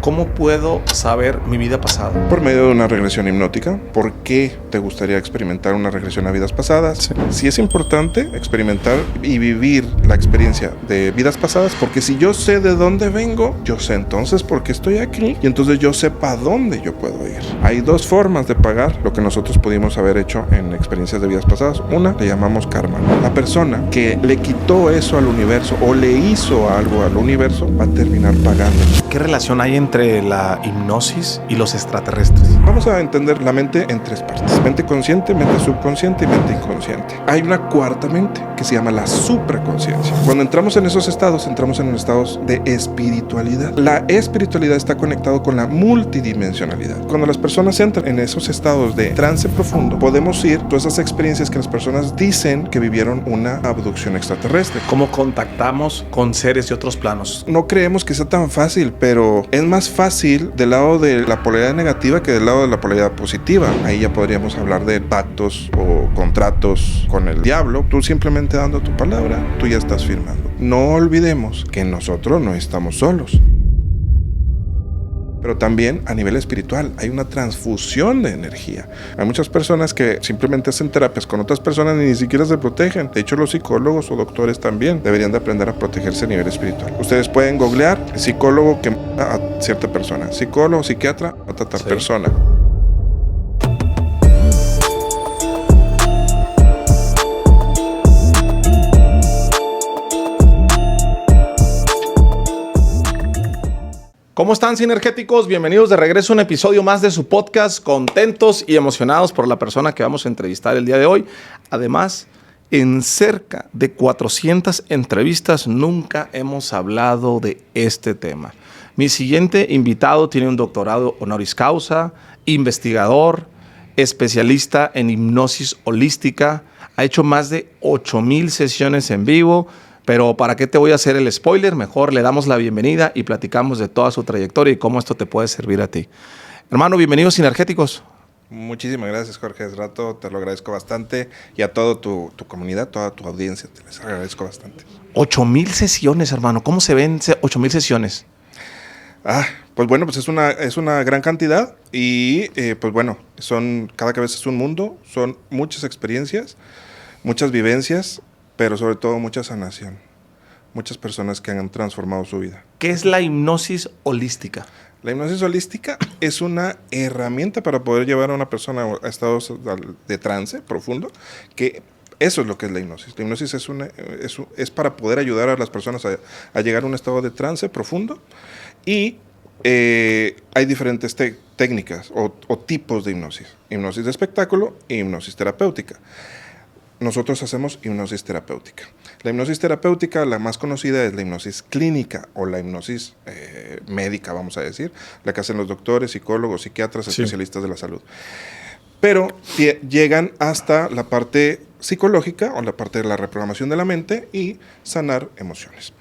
¿cómo puedo saber mi vida pasada? Por medio de una regresión hipnótica. ¿Por qué te gustaría experimentar una regresión a vidas pasadas? Sí. Sí es importante experimentar y vivir la experiencia de vidas pasadas, porque si yo sé de dónde vengo, yo sé entonces por qué estoy aquí, y entonces yo sé para dónde yo puedo ir. Hay dos formas de pagar lo que nosotros pudimos haber hecho en experiencias de vidas pasadas. Una le llamamos karma. La persona que le quitó eso al universo o le hizo algo al universo va a terminar pagando. ¿Qué relación hay entre la hipnosis y los extraterrestres? Vamos a entender la mente en tres partes: mente consciente, mente subconsciente y mente inconsciente. Hay una cuarta mente que se llama la supraconsciencia. Cuando entramos en esos estados, entramos en estados de espiritualidad. La espiritualidad está conectado con la multidimensionalidad. Cuando las personas entran en esos estados de trance profundo, podemos ir todas esas experiencias que las personas dicen que vivieron una abducción extraterrestre. ¿Cómo contactamos con seres de otros planos? No creemos que sea tan fácil, pero es más fácil del lado de la polaridad negativa que del lado de la polaridad positiva. Ahí ya podríamos hablar de pactos o contratos con el diablo. Tú simplemente dando tu palabra, tú ya estás firmando. No olvidemos que nosotros no estamos solos. Pero también a nivel espiritual hay una transfusión de energía. Hay muchas personas que simplemente hacen terapias con otras personas y ni siquiera se protegen. De hecho, los psicólogos o doctores también deberían de aprender a protegerse a nivel espiritual. Ustedes pueden googlear psicólogo que mata a cierta persona, psicólogo, psiquiatra a tal persona. ¿Cómo están, sinergéticos? Bienvenidos de regreso a un episodio más de su podcast. Contentos y emocionados por la persona que vamos a entrevistar el día de hoy. Además, en cerca de 400 entrevistas nunca hemos hablado de este tema. Mi siguiente invitado tiene un doctorado honoris causa, investigador, especialista en hipnosis holística. Ha hecho más de 8,000 sesiones en vivo. Pero ¿para qué te voy a hacer el spoiler? Mejor le damos la bienvenida y platicamos de toda su trayectoria y cómo esto te puede servir a ti. Hermano, bienvenidos Sinergéticos. Muchísimas gracias, Jorge. Hace rato te lo agradezco bastante, y a toda tu comunidad, toda tu audiencia, te les agradezco bastante. 8,000 sesiones, hermano. ¿Cómo se ven 8,000 sesiones? Pues bueno, pues es una gran cantidad y pues bueno, cada cabeza es un mundo, son muchas experiencias, muchas vivencias, pero sobre todo mucha sanación. Muchas personas que han transformado su vida. ¿Qué es la hipnosis holística? La hipnosis holística es una herramienta para poder llevar a una persona a estados de trance profundo, que eso es lo que es la hipnosis. La hipnosis es para poder ayudar a las personas a llegar a un estado de trance profundo, y hay diferentes técnicas o tipos de hipnosis. Hipnosis de espectáculo y hipnosis terapéutica. Nosotros hacemos hipnosis terapéutica. La hipnosis terapéutica, la más conocida, es la hipnosis clínica o la hipnosis médica, vamos a decir, la que hacen los doctores, psicólogos, psiquiatras, especialistas de la salud. Pero llegan hasta la parte psicológica o la parte de la reprogramación de la mente y sanar emociones.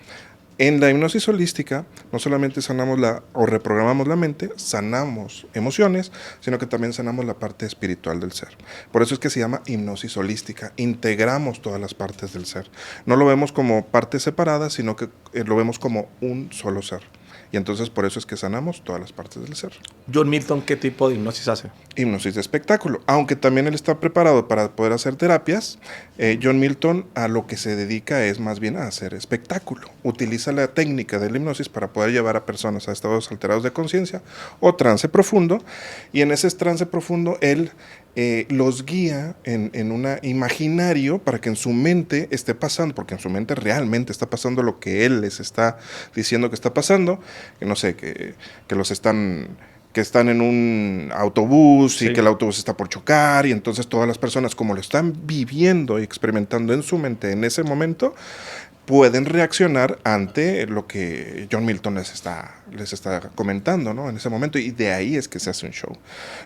En la hipnosis holística no solamente sanamos o reprogramamos la mente, sanamos emociones, sino que también sanamos la parte espiritual del ser. Por eso es que se llama hipnosis holística. Integramos todas las partes del ser. No lo vemos como partes separadas, sino que lo vemos como un solo ser. Y entonces por eso es que sanamos todas las partes del ser. John Milton, ¿qué tipo de hipnosis hace? Hipnosis de espectáculo. Aunque también él está preparado para poder hacer terapias, John Milton a lo que se dedica es más bien a hacer espectáculo. Utiliza la técnica de la hipnosis para poder llevar a personas a estados alterados de conciencia o trance profundo. Y en ese trance profundo él los guía en un imaginario para que en su mente esté pasando, porque en su mente realmente está pasando lo que él les está diciendo que está pasando, que no sé, que están en un autobús y que el autobús está por chocar, y entonces todas las personas, como lo están viviendo y experimentando en su mente en ese momento, pueden reaccionar ante lo que John Milton les está comentando, ¿no? En ese momento, y de ahí es que se hace un show,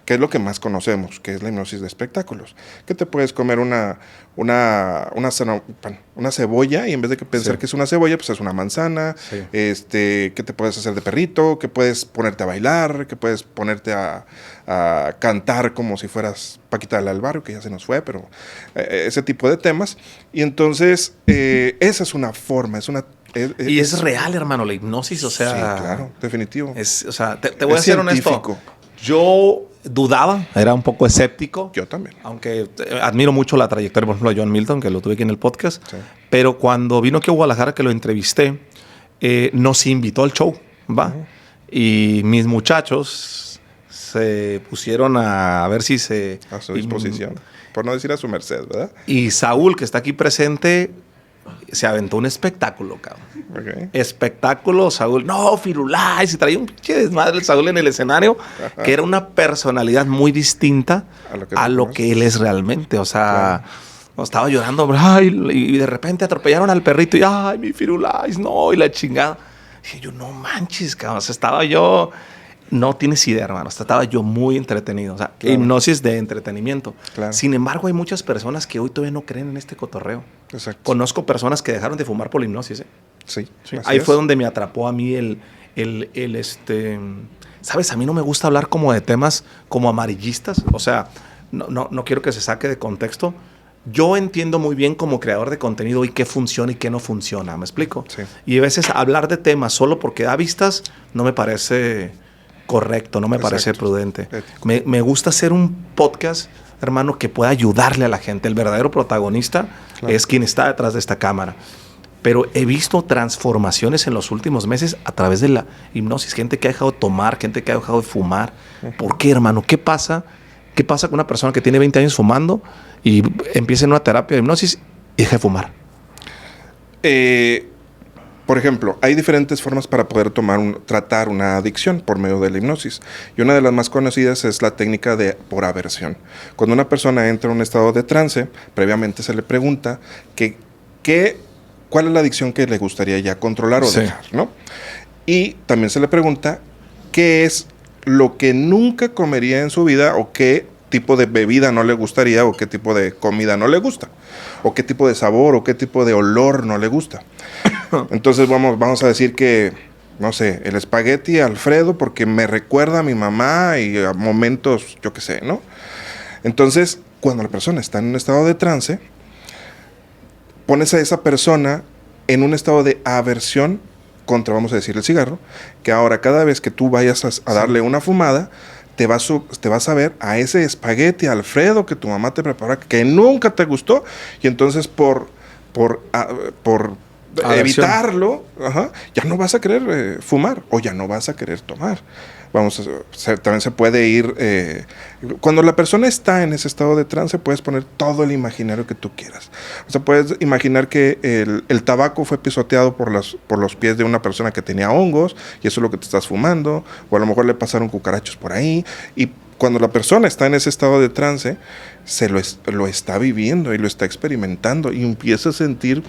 que es lo que más conocemos, que es la hipnosis de espectáculos, que te puedes comer una cebolla, y en vez de pensar que es una cebolla, pues es una manzana, que te puedes hacer de perrito, que puedes ponerte a bailar, que puedes ponerte a cantar como si fueras Paquita del Barrio, que ya se nos fue, pero ese tipo de temas. Y entonces esa es una forma, es una Y es real, hermano, la hipnosis, o sea... Sí, claro, definitivo. O sea, te voy a ser honesto. Yo dudaba, era un poco escéptico. Yo también. Aunque admiro mucho la trayectoria, por ejemplo, de John Milton, que lo tuve aquí en el podcast. Sí. Pero cuando vino aquí a Guadalajara, que lo entrevisté, nos invitó al show, ¿va? Y mis muchachos se pusieron a ver si se... A su disposición. Por no decir a su merced, ¿verdad? Y Saúl, que está aquí presente, se aventó un espectáculo, cabrón. Okay. Espectáculo, Saúl. No, Firulais. Se traía un pinche desmadre el Saúl en el escenario, que era una personalidad muy distinta a lo que él es realmente. O sea, estaba llorando, ay, y de repente atropellaron al perrito y, ay, mi Firulais, no, y la chingada. Y yo, no manches, cabrón. O sea, estaba yo... No tienes idea, hermano. Estaba yo muy entretenido. O sea, hipnosis de entretenimiento. Claro. Sin embargo, hay muchas personas que hoy todavía no creen en este cotorreo. Exacto. Conozco personas que dejaron de fumar por la hipnosis. Sí. Ahí fue donde me atrapó a mí ¿sabes? A mí no me gusta hablar como de temas como amarillistas. O sea, no quiero que se saque de contexto. Yo entiendo muy bien como creador de contenido y qué funciona y qué no funciona. ¿Me explico? Sí. Y a veces hablar de temas solo porque da vistas no me parece... correcto, no me parece prudente. Me gusta hacer un podcast, hermano, que pueda ayudarle a la gente. El verdadero protagonista es quien está detrás de esta cámara. Pero he visto transformaciones en los últimos meses a través de la hipnosis. Gente que ha dejado de tomar, gente que ha dejado de fumar. ¿Por qué, hermano? ¿Qué pasa? ¿Qué pasa con una persona que tiene 20 años fumando y empieza en una terapia de hipnosis y deja de fumar? Por ejemplo, hay diferentes formas para poder tratar una adicción por medio de la hipnosis. Y una de las más conocidas es la técnica de por aversión. Cuando una persona entra en un estado de trance, previamente se le pregunta cuál es la adicción que le gustaría ya controlar o dejar, ¿no? Y también se le pregunta qué es lo que nunca comería en su vida o qué tipo de bebida no le gustaría o qué tipo de comida no le gusta o qué tipo de sabor o qué tipo de olor no le gusta. Entonces vamos a decir que, no sé, el espagueti Alfredo porque me recuerda a mi mamá y a momentos, yo qué sé, ¿no? Entonces, cuando la persona está en un estado de trance, pones a esa persona en un estado de aversión contra, vamos a decir, el cigarro, que ahora cada vez que tú vayas a darle una fumada, te vas a ver a ese espagueti Alfredo que tu mamá te preparó, que nunca te gustó, y entonces por evitarlo, ya no vas a querer fumar o ya no vas a querer tomar. También se puede ir... cuando la persona está en ese estado de trance, puedes poner todo el imaginario que tú quieras. O sea, puedes imaginar que el tabaco fue pisoteado por los pies de una persona que tenía hongos y eso es lo que te estás fumando, o a lo mejor le pasaron cucarachos por ahí. Y cuando la persona está en ese estado de trance, lo está viviendo y lo está experimentando y empieza a sentir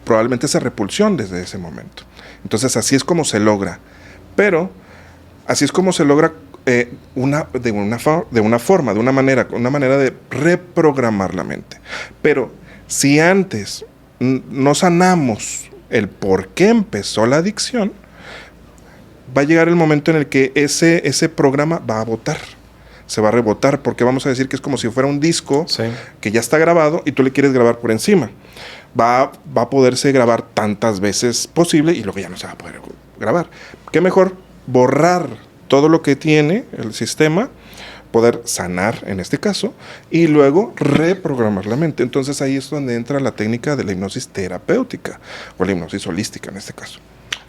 probablemente esa repulsión desde ese momento. Entonces, así es como se logra. Pero así es como se logra de una manera de reprogramar la mente. Pero si antes no sanamos el por qué empezó la adicción, va a llegar el momento en el que ese programa va a botar. Se va a rebotar, porque vamos a decir que es como si fuera un disco que ya está grabado y tú le quieres grabar por encima. Va a poderse grabar tantas veces posible y luego ya no se va a poder grabar. ¿Qué mejor? Borrar todo lo que tiene el sistema, poder sanar en este caso, y luego reprogramar la mente. Entonces ahí es donde entra la técnica de la hipnosis terapéutica, o la hipnosis holística en este caso.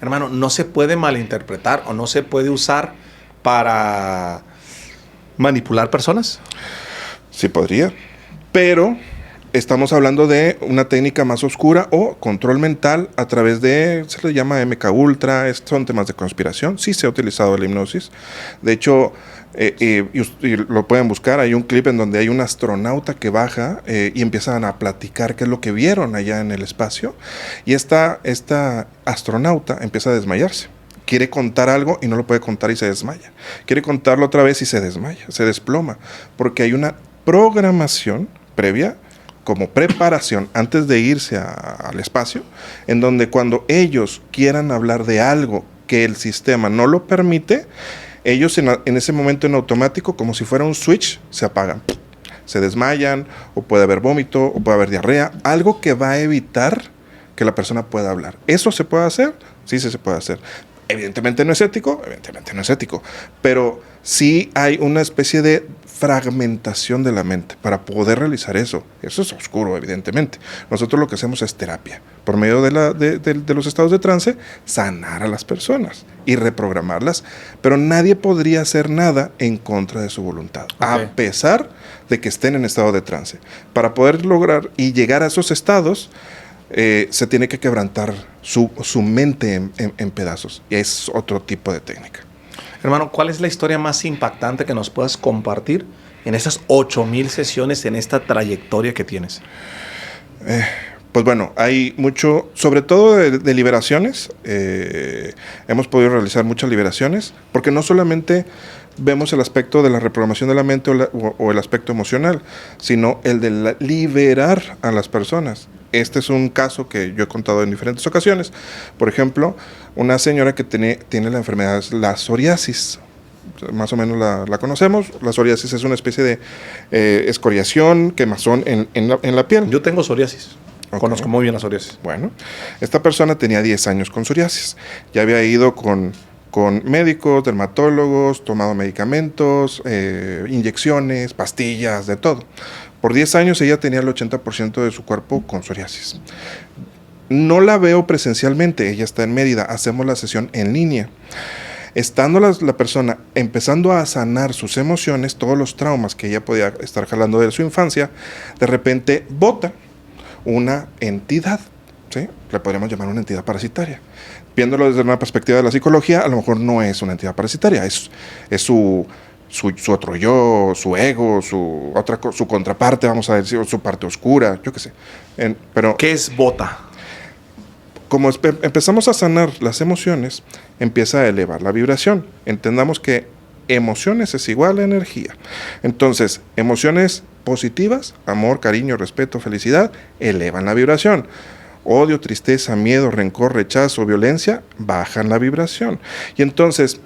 Hermano, no se puede malinterpretar o no se puede usar para manipular personas. Sí podría, pero estamos hablando de una técnica más oscura o control mental a través de, se le llama MK Ultra, son temas de conspiración. Sí se ha utilizado la hipnosis. De hecho, y lo pueden buscar, hay un clip en donde hay un astronauta que baja y empiezan a platicar qué es lo que vieron allá en el espacio. Y esta astronauta empieza a desmayarse. Quiere contar algo y no lo puede contar y se desmaya. Quiere contarlo otra vez y se desmaya, se desploma. Porque hay una programación previa como preparación antes de irse al espacio, en donde cuando ellos quieran hablar de algo que el sistema no lo permite, ellos en ese momento en automático, como si fuera un switch, se apagan, se desmayan, o puede haber vómito, o puede haber diarrea, algo que va a evitar que la persona pueda hablar. ¿Eso se puede hacer? Sí, sí se puede hacer. Evidentemente no es ético, pero sí hay una especie de fragmentación de la mente para poder realizar eso. Eso es oscuro, evidentemente. Nosotros lo que hacemos es terapia. Por medio de los estados de trance, sanar a las personas y reprogramarlas, pero nadie podría hacer nada en contra de su voluntad, a pesar de que estén en estado de trance. Para poder lograr y llegar a esos estados, se tiene que quebrantar su mente en pedazos. Y es otro tipo de técnica. Hermano, ¿cuál es la historia más impactante que nos puedas compartir en esas 8,000 sesiones, en esta trayectoria que tienes? Pues bueno, hay mucho, sobre todo de liberaciones. Hemos podido realizar muchas liberaciones, porque no solamente vemos el aspecto de la reprogramación de la mente o el aspecto emocional, sino el de liberar a las personas. Este es un caso que yo he contado en diferentes ocasiones. Por ejemplo, una señora que tiene la enfermedad, la psoriasis. Más o menos la conocemos. La psoriasis es una especie de escoriación, quemazón en la piel. Yo tengo psoriasis. Okay. Conozco muy bien la psoriasis. Bueno, esta persona tenía 10 años con psoriasis. Ya había ido con médicos, dermatólogos, tomado medicamentos, inyecciones, pastillas, de todo. Por 10 años ella tenía el 80% de su cuerpo con psoriasis. No la veo presencialmente, ella está en Mérida, hacemos la sesión en línea. Estando la persona empezando a sanar sus emociones, todos los traumas que ella podía estar jalando de su infancia, de repente bota una entidad, ¿sí? Le podríamos llamar una entidad parasitaria. Viéndolo desde una perspectiva de la psicología, a lo mejor no es una entidad parasitaria, es su otro yo, su ego, su contraparte, vamos a decir, su parte oscura, yo qué sé. Pero ¿qué es bota? Como empezamos a sanar las emociones, empieza a elevar la vibración. Entendamos que emociones es igual a energía. Entonces, emociones positivas, amor, cariño, respeto, felicidad, elevan la vibración. Odio, tristeza, miedo, rencor, rechazo, violencia, bajan la vibración. Y entonces,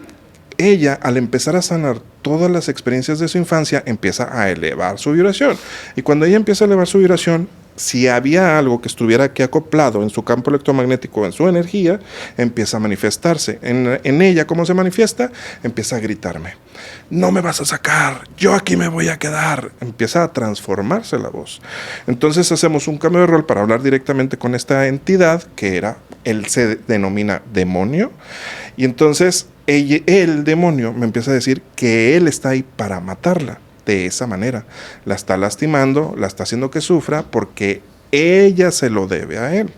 ella, al empezar a sanar todas las experiencias de su infancia, empieza a elevar su vibración. Y cuando ella empieza a elevar su vibración, si había algo que estuviera aquí acoplado en su campo electromagnético, en su energía, empieza a manifestarse. En ella, ¿cómo se manifiesta? Empieza a gritarme: no me vas a sacar, yo aquí me voy a quedar. Empieza a transformarse la voz. Entonces hacemos un cambio de rol para hablar directamente con esta entidad, que él se denomina demonio. Y entonces el demonio me empieza a decir que él está ahí para matarla. De esa manera, la está lastimando, la está haciendo que sufra, porque ella se lo debe a él.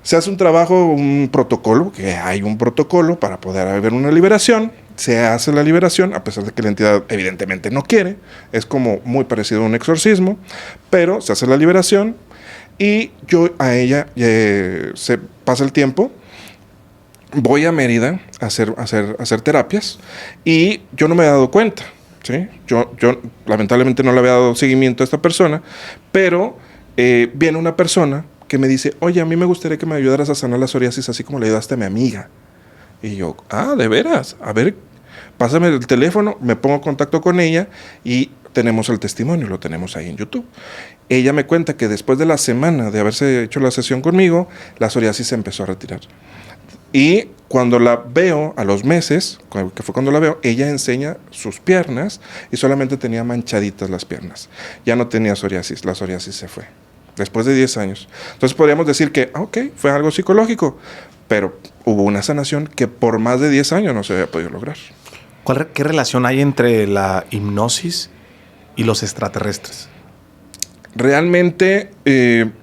Se hace un trabajo, un protocolo, que hay un protocolo para poder haber una liberación. Se hace la liberación, a pesar de que la entidad evidentemente no quiere. Es como muy parecido a un exorcismo, pero se hace la liberación y yo a ella se pasa el tiempo. Voy a Mérida a hacer terapias y yo no me he dado cuenta. ¿Sí? Yo lamentablemente no le había dado seguimiento a esta persona, pero viene una persona que me dice: oye, a mí me gustaría que me ayudaras a sanar la psoriasis así como le ayudaste a mi amiga. Y yo: ¿de veras? A ver, pásame el teléfono, me pongo en contacto con ella y tenemos el testimonio, lo tenemos ahí en YouTube. Ella me cuenta que después de la semana de haberse hecho la sesión conmigo, la psoriasis se empezó a retirar. Y cuando la veo, a los meses, que fue cuando la veo, ella enseña sus piernas y solamente tenía manchaditas las piernas. Ya no tenía psoriasis, la psoriasis se fue. Después de 10 años. Entonces podríamos decir que, fue algo psicológico, pero hubo una sanación que por más de 10 años no se había podido lograr. ¿Qué relación hay entre la hipnosis y los extraterrestres? Realmente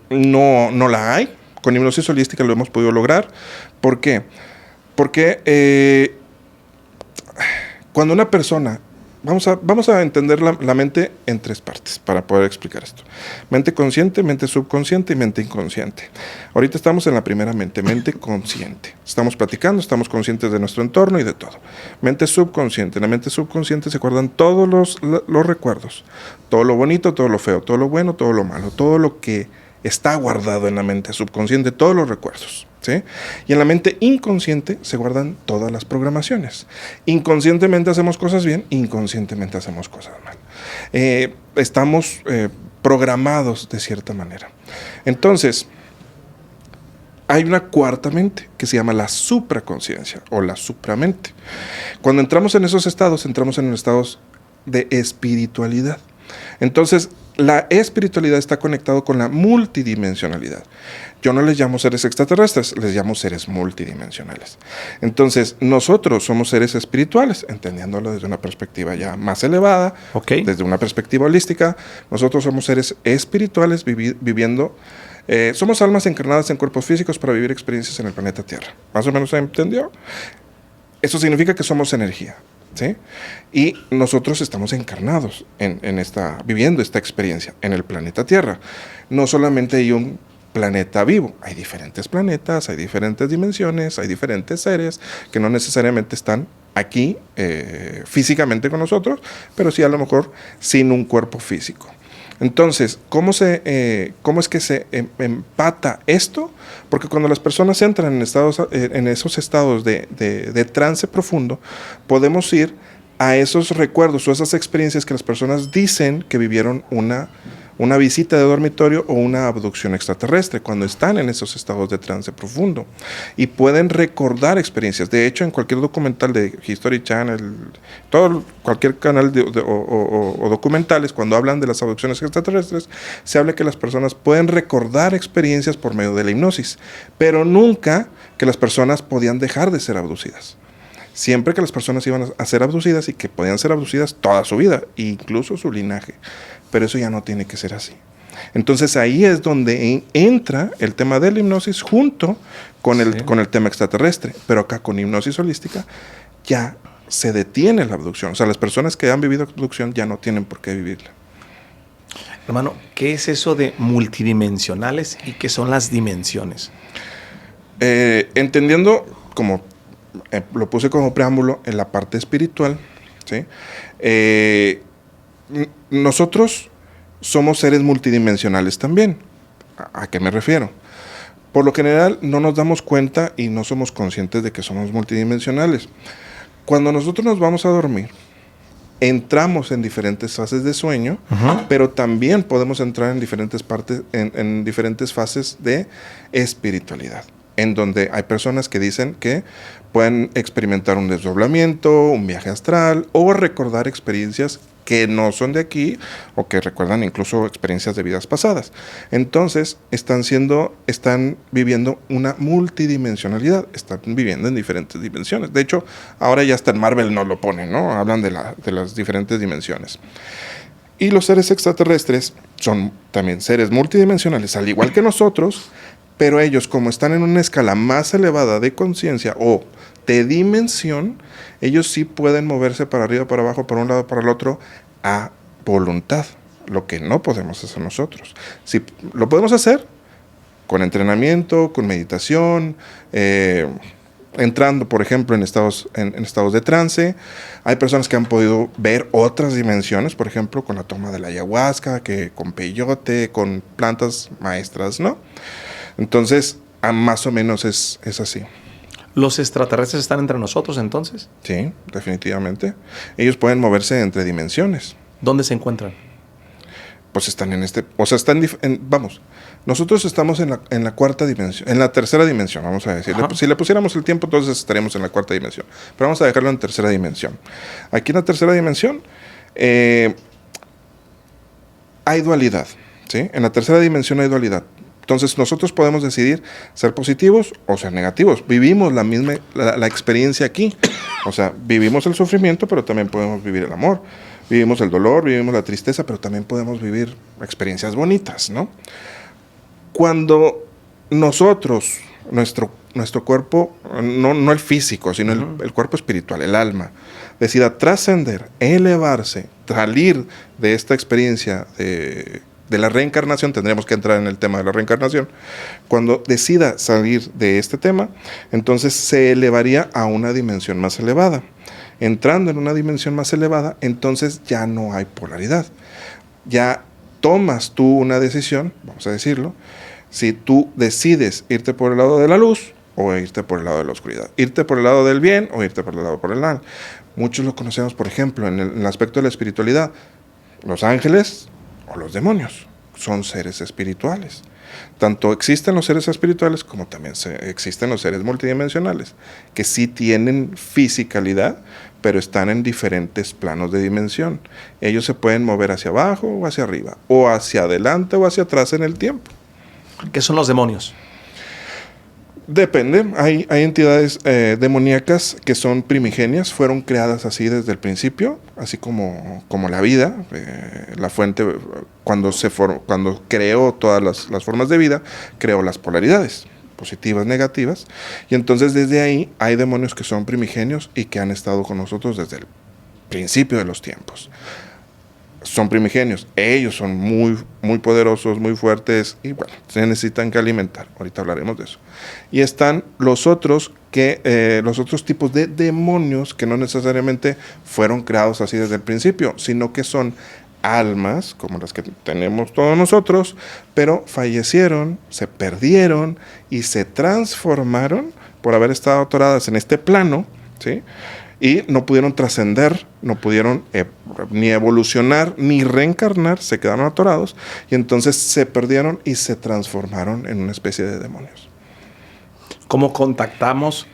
no la hay. Con hipnosis holística lo hemos podido lograr. ¿Por qué? Porque cuando una persona... Vamos a entender la mente en 3 partes para poder explicar esto. Mente consciente, mente subconsciente y mente inconsciente. Ahorita estamos en la primera mente consciente. Estamos platicando, estamos conscientes de nuestro entorno y de todo. Mente subconsciente. En la mente subconsciente se guardan todos los recuerdos. Todo lo bonito, todo lo feo, todo lo bueno, todo lo malo. Todo lo que está guardado en la mente subconsciente, todos los recuerdos. ¿Sí? Y en la mente inconsciente se guardan todas las programaciones. Inconscientemente hacemos cosas bien, inconscientemente hacemos cosas mal. Estamos programados de cierta manera. Entonces, hay una cuarta mente que se llama la supraconciencia o la supramente. Cuando entramos en esos estados, entramos en estados de espiritualidad. Entonces, la espiritualidad está conectado con la multidimensionalidad. Yo no les llamo seres extraterrestres, les llamo seres multidimensionales. Entonces, nosotros somos seres espirituales, entendiéndolo desde una perspectiva ya más elevada, desde una perspectiva holística. Nosotros somos seres espirituales viviendo. Somos almas encarnadas en cuerpos físicos para vivir experiencias en el planeta Tierra. ¿Más o menos se entendió? Eso significa que somos energía. ¿Sí? Y nosotros estamos encarnados viviendo esta experiencia en el planeta Tierra. No solamente hay un planeta vivo, hay diferentes planetas, hay diferentes dimensiones, hay diferentes seres que no necesariamente están aquí físicamente con nosotros, pero sí a lo mejor sin un cuerpo físico. Entonces, ¿cómo es que se empata esto? Porque cuando las personas entran en esos estados de trance profundo, podemos ir a esos recuerdos o esas experiencias que las personas dicen que vivieron una visita de dormitorio o una abducción extraterrestre cuando están en esos estados de trance profundo y pueden recordar experiencias. De hecho, en cualquier documental de History Channel, cualquier canal o documentales, cuando hablan de las abducciones extraterrestres, se habla que las personas pueden recordar experiencias por medio de la hipnosis, pero nunca que las personas podían dejar de ser abducidas. Siempre que las personas iban a ser abducidas y que podían ser abducidas toda su vida, incluso su linaje. Pero eso ya no tiene que ser así. Entonces ahí es donde entra el tema de la hipnosis junto con el tema extraterrestre. Pero acá con hipnosis holística ya se detiene la abducción. O sea, las personas que han vivido abducción ya no tienen por qué vivirla. Hermano, ¿qué es eso de multidimensionales y qué son las dimensiones? Entendiendo, como lo puse como preámbulo, en la parte espiritual, ¿sí? Nosotros somos seres multidimensionales también. ¿A qué me refiero? Por lo general no nos damos cuenta y no somos conscientes de que somos multidimensionales. Cuando nosotros nos vamos a dormir, entramos en diferentes fases de sueño, pero también podemos entrar en diferentes fases de espiritualidad, en donde hay personas que dicen que pueden experimentar un desdoblamiento, un viaje astral o recordar experiencias que no son de aquí o que recuerdan incluso experiencias de vidas pasadas. Entonces, están viviendo una multidimensionalidad, están viviendo en diferentes dimensiones. De hecho, ahora ya hasta en Marvel nos lo ponen, ¿no? Hablan de las diferentes dimensiones. Y los seres extraterrestres son también seres multidimensionales, al igual que nosotros, pero ellos, como están en una escala más elevada de conciencia o de dimensión, ellos sí pueden moverse para arriba, para abajo, para un lado, para el otro, a voluntad, lo que no podemos hacer nosotros. Sí, lo podemos hacer con entrenamiento, con meditación, entrando, por ejemplo, en estados de trance. Hay personas que han podido ver otras dimensiones, por ejemplo, con la toma de la ayahuasca, con peyote, con plantas maestras, ¿no? Entonces, más o menos es así. ¿Los extraterrestres están entre nosotros entonces? Sí, definitivamente. Ellos pueden moverse entre dimensiones. ¿Dónde se encuentran? Pues están nosotros estamos en la cuarta dimensión, en la tercera dimensión, vamos a decir. Si le pusiéramos el tiempo, entonces estaríamos en la cuarta dimensión. Pero vamos a dejarlo en tercera dimensión. Aquí en la tercera dimensión hay dualidad, ¿sí? En la tercera dimensión hay dualidad. Entonces nosotros podemos decidir ser positivos o ser negativos. Vivimos la experiencia aquí. O sea, vivimos el sufrimiento, pero también podemos vivir el amor. Vivimos el dolor, vivimos la tristeza, pero también podemos vivir experiencias bonitas, ¿no? Cuando nosotros, nuestro cuerpo, no el físico, sino el cuerpo espiritual, el alma, decida trascender, elevarse, salir de esta experiencia de la reencarnación, tendríamos que entrar en el tema de la reencarnación. Cuando decida salir de este tema, entonces se elevaría a una dimensión más elevada. Entrando en una dimensión más elevada, entonces ya no hay polaridad. Ya tomas tú una decisión, vamos a decirlo, si tú decides irte por el lado de la luz o irte por el lado de la oscuridad, irte por el lado del bien o irte por el lado del mal. Muchos lo conocemos, por ejemplo, en el aspecto de la espiritualidad. Los ángeles o los demonios son seres espirituales. Tanto existen los seres espirituales como también existen los seres multidimensionales, que sí tienen fisicalidad, pero están en diferentes planos de dimensión. Ellos se pueden mover hacia abajo o hacia arriba, o hacia adelante o hacia atrás en el tiempo. ¿Qué son los demonios? Depende, hay entidades demoníacas que son primigenias, fueron creadas así desde el principio, así como la vida, la fuente, cuando creó todas las formas de vida, creó las polaridades, positivas, negativas, y entonces desde ahí hay demonios que son primigenios y que han estado con nosotros desde el principio de los tiempos. Son primigenios, ellos son muy, muy poderosos, muy fuertes y bueno, se necesitan que alimentar. Ahorita hablaremos de eso. Y están los otros tipos de demonios que no necesariamente fueron creados así desde el principio, sino que son almas, como las que tenemos todos nosotros, pero fallecieron, se perdieron y se transformaron por haber estado atoradas en este plano, ¿sí? Y no pudieron trascender, no pudieron ni evolucionar, ni reencarnar, se quedaron atorados, y entonces se perdieron y se transformaron en una especie de demonios. ¿Cómo contactamos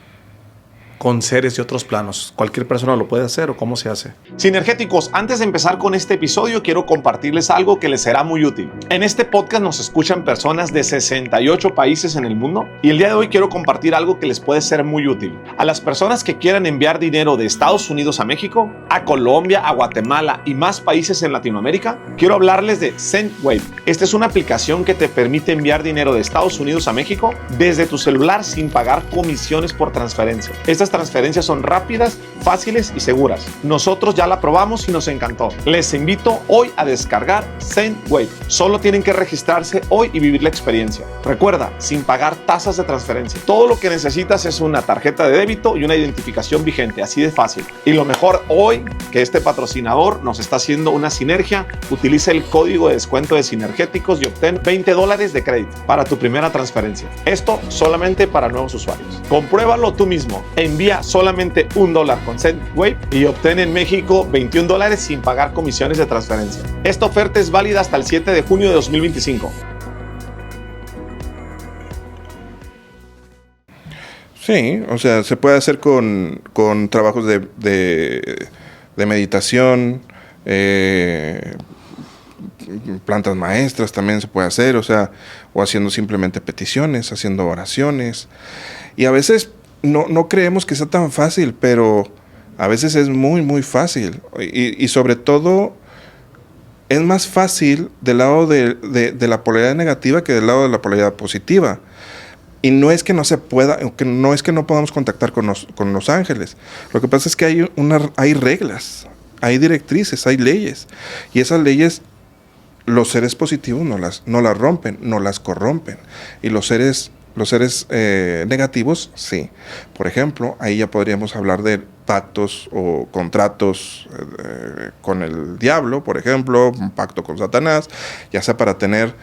con seres de otros planos? ¿Cualquier persona lo puede hacer o cómo se hace? Sinergéticos, antes de empezar con este episodio, quiero compartirles algo que les será muy útil. En este podcast nos escuchan personas de 68 países en el mundo y el día de hoy quiero compartir algo que les puede ser muy útil. A las personas que quieran enviar dinero de Estados Unidos a México, a Colombia, a Guatemala y más países en Latinoamérica, quiero hablarles de SendWave. Esta es una aplicación que te permite enviar dinero de Estados Unidos a México desde tu celular sin pagar comisiones por transferencia. Estas transferencias son rápidas, fáciles y seguras. Nosotros ya la probamos y nos encantó. Les invito hoy a descargar SendWave. Solo tienen que registrarse hoy y vivir la experiencia. Recuerda, sin pagar tasas de transferencia. Todo lo que necesitas es una tarjeta de débito y una identificación vigente, así de fácil. Y lo mejor hoy, que este patrocinador nos está haciendo una sinergia, utiliza el código de descuento de Sinergéticos y obtén $20 de crédito para tu primera transferencia. Esto solamente para nuevos usuarios. Compruébalo tú mismo. Envía solamente $1 con SendWave y obtén en México $21 sin pagar comisiones de transferencia. Esta oferta es válida hasta el 7 de junio de 2025. Sí, o sea, se puede hacer con trabajos de meditación, plantas maestras también se puede hacer, o sea, o haciendo simplemente peticiones, haciendo oraciones. Y a veces no creemos que sea tan fácil, pero a veces es muy, muy fácil. Y sobre todo, es más fácil del lado de la polaridad negativa que del lado de la polaridad positiva. Y no es que no se pueda, no es que no podamos contactar con los ángeles. Lo que pasa es que hay reglas, hay directrices, hay leyes. Y esas leyes, los seres positivos no las rompen, no las corrompen. Y los seres negativos, sí. Por ejemplo, ahí ya podríamos hablar de pactos o contratos con el diablo, por ejemplo, un pacto con Satanás, ya sea para tener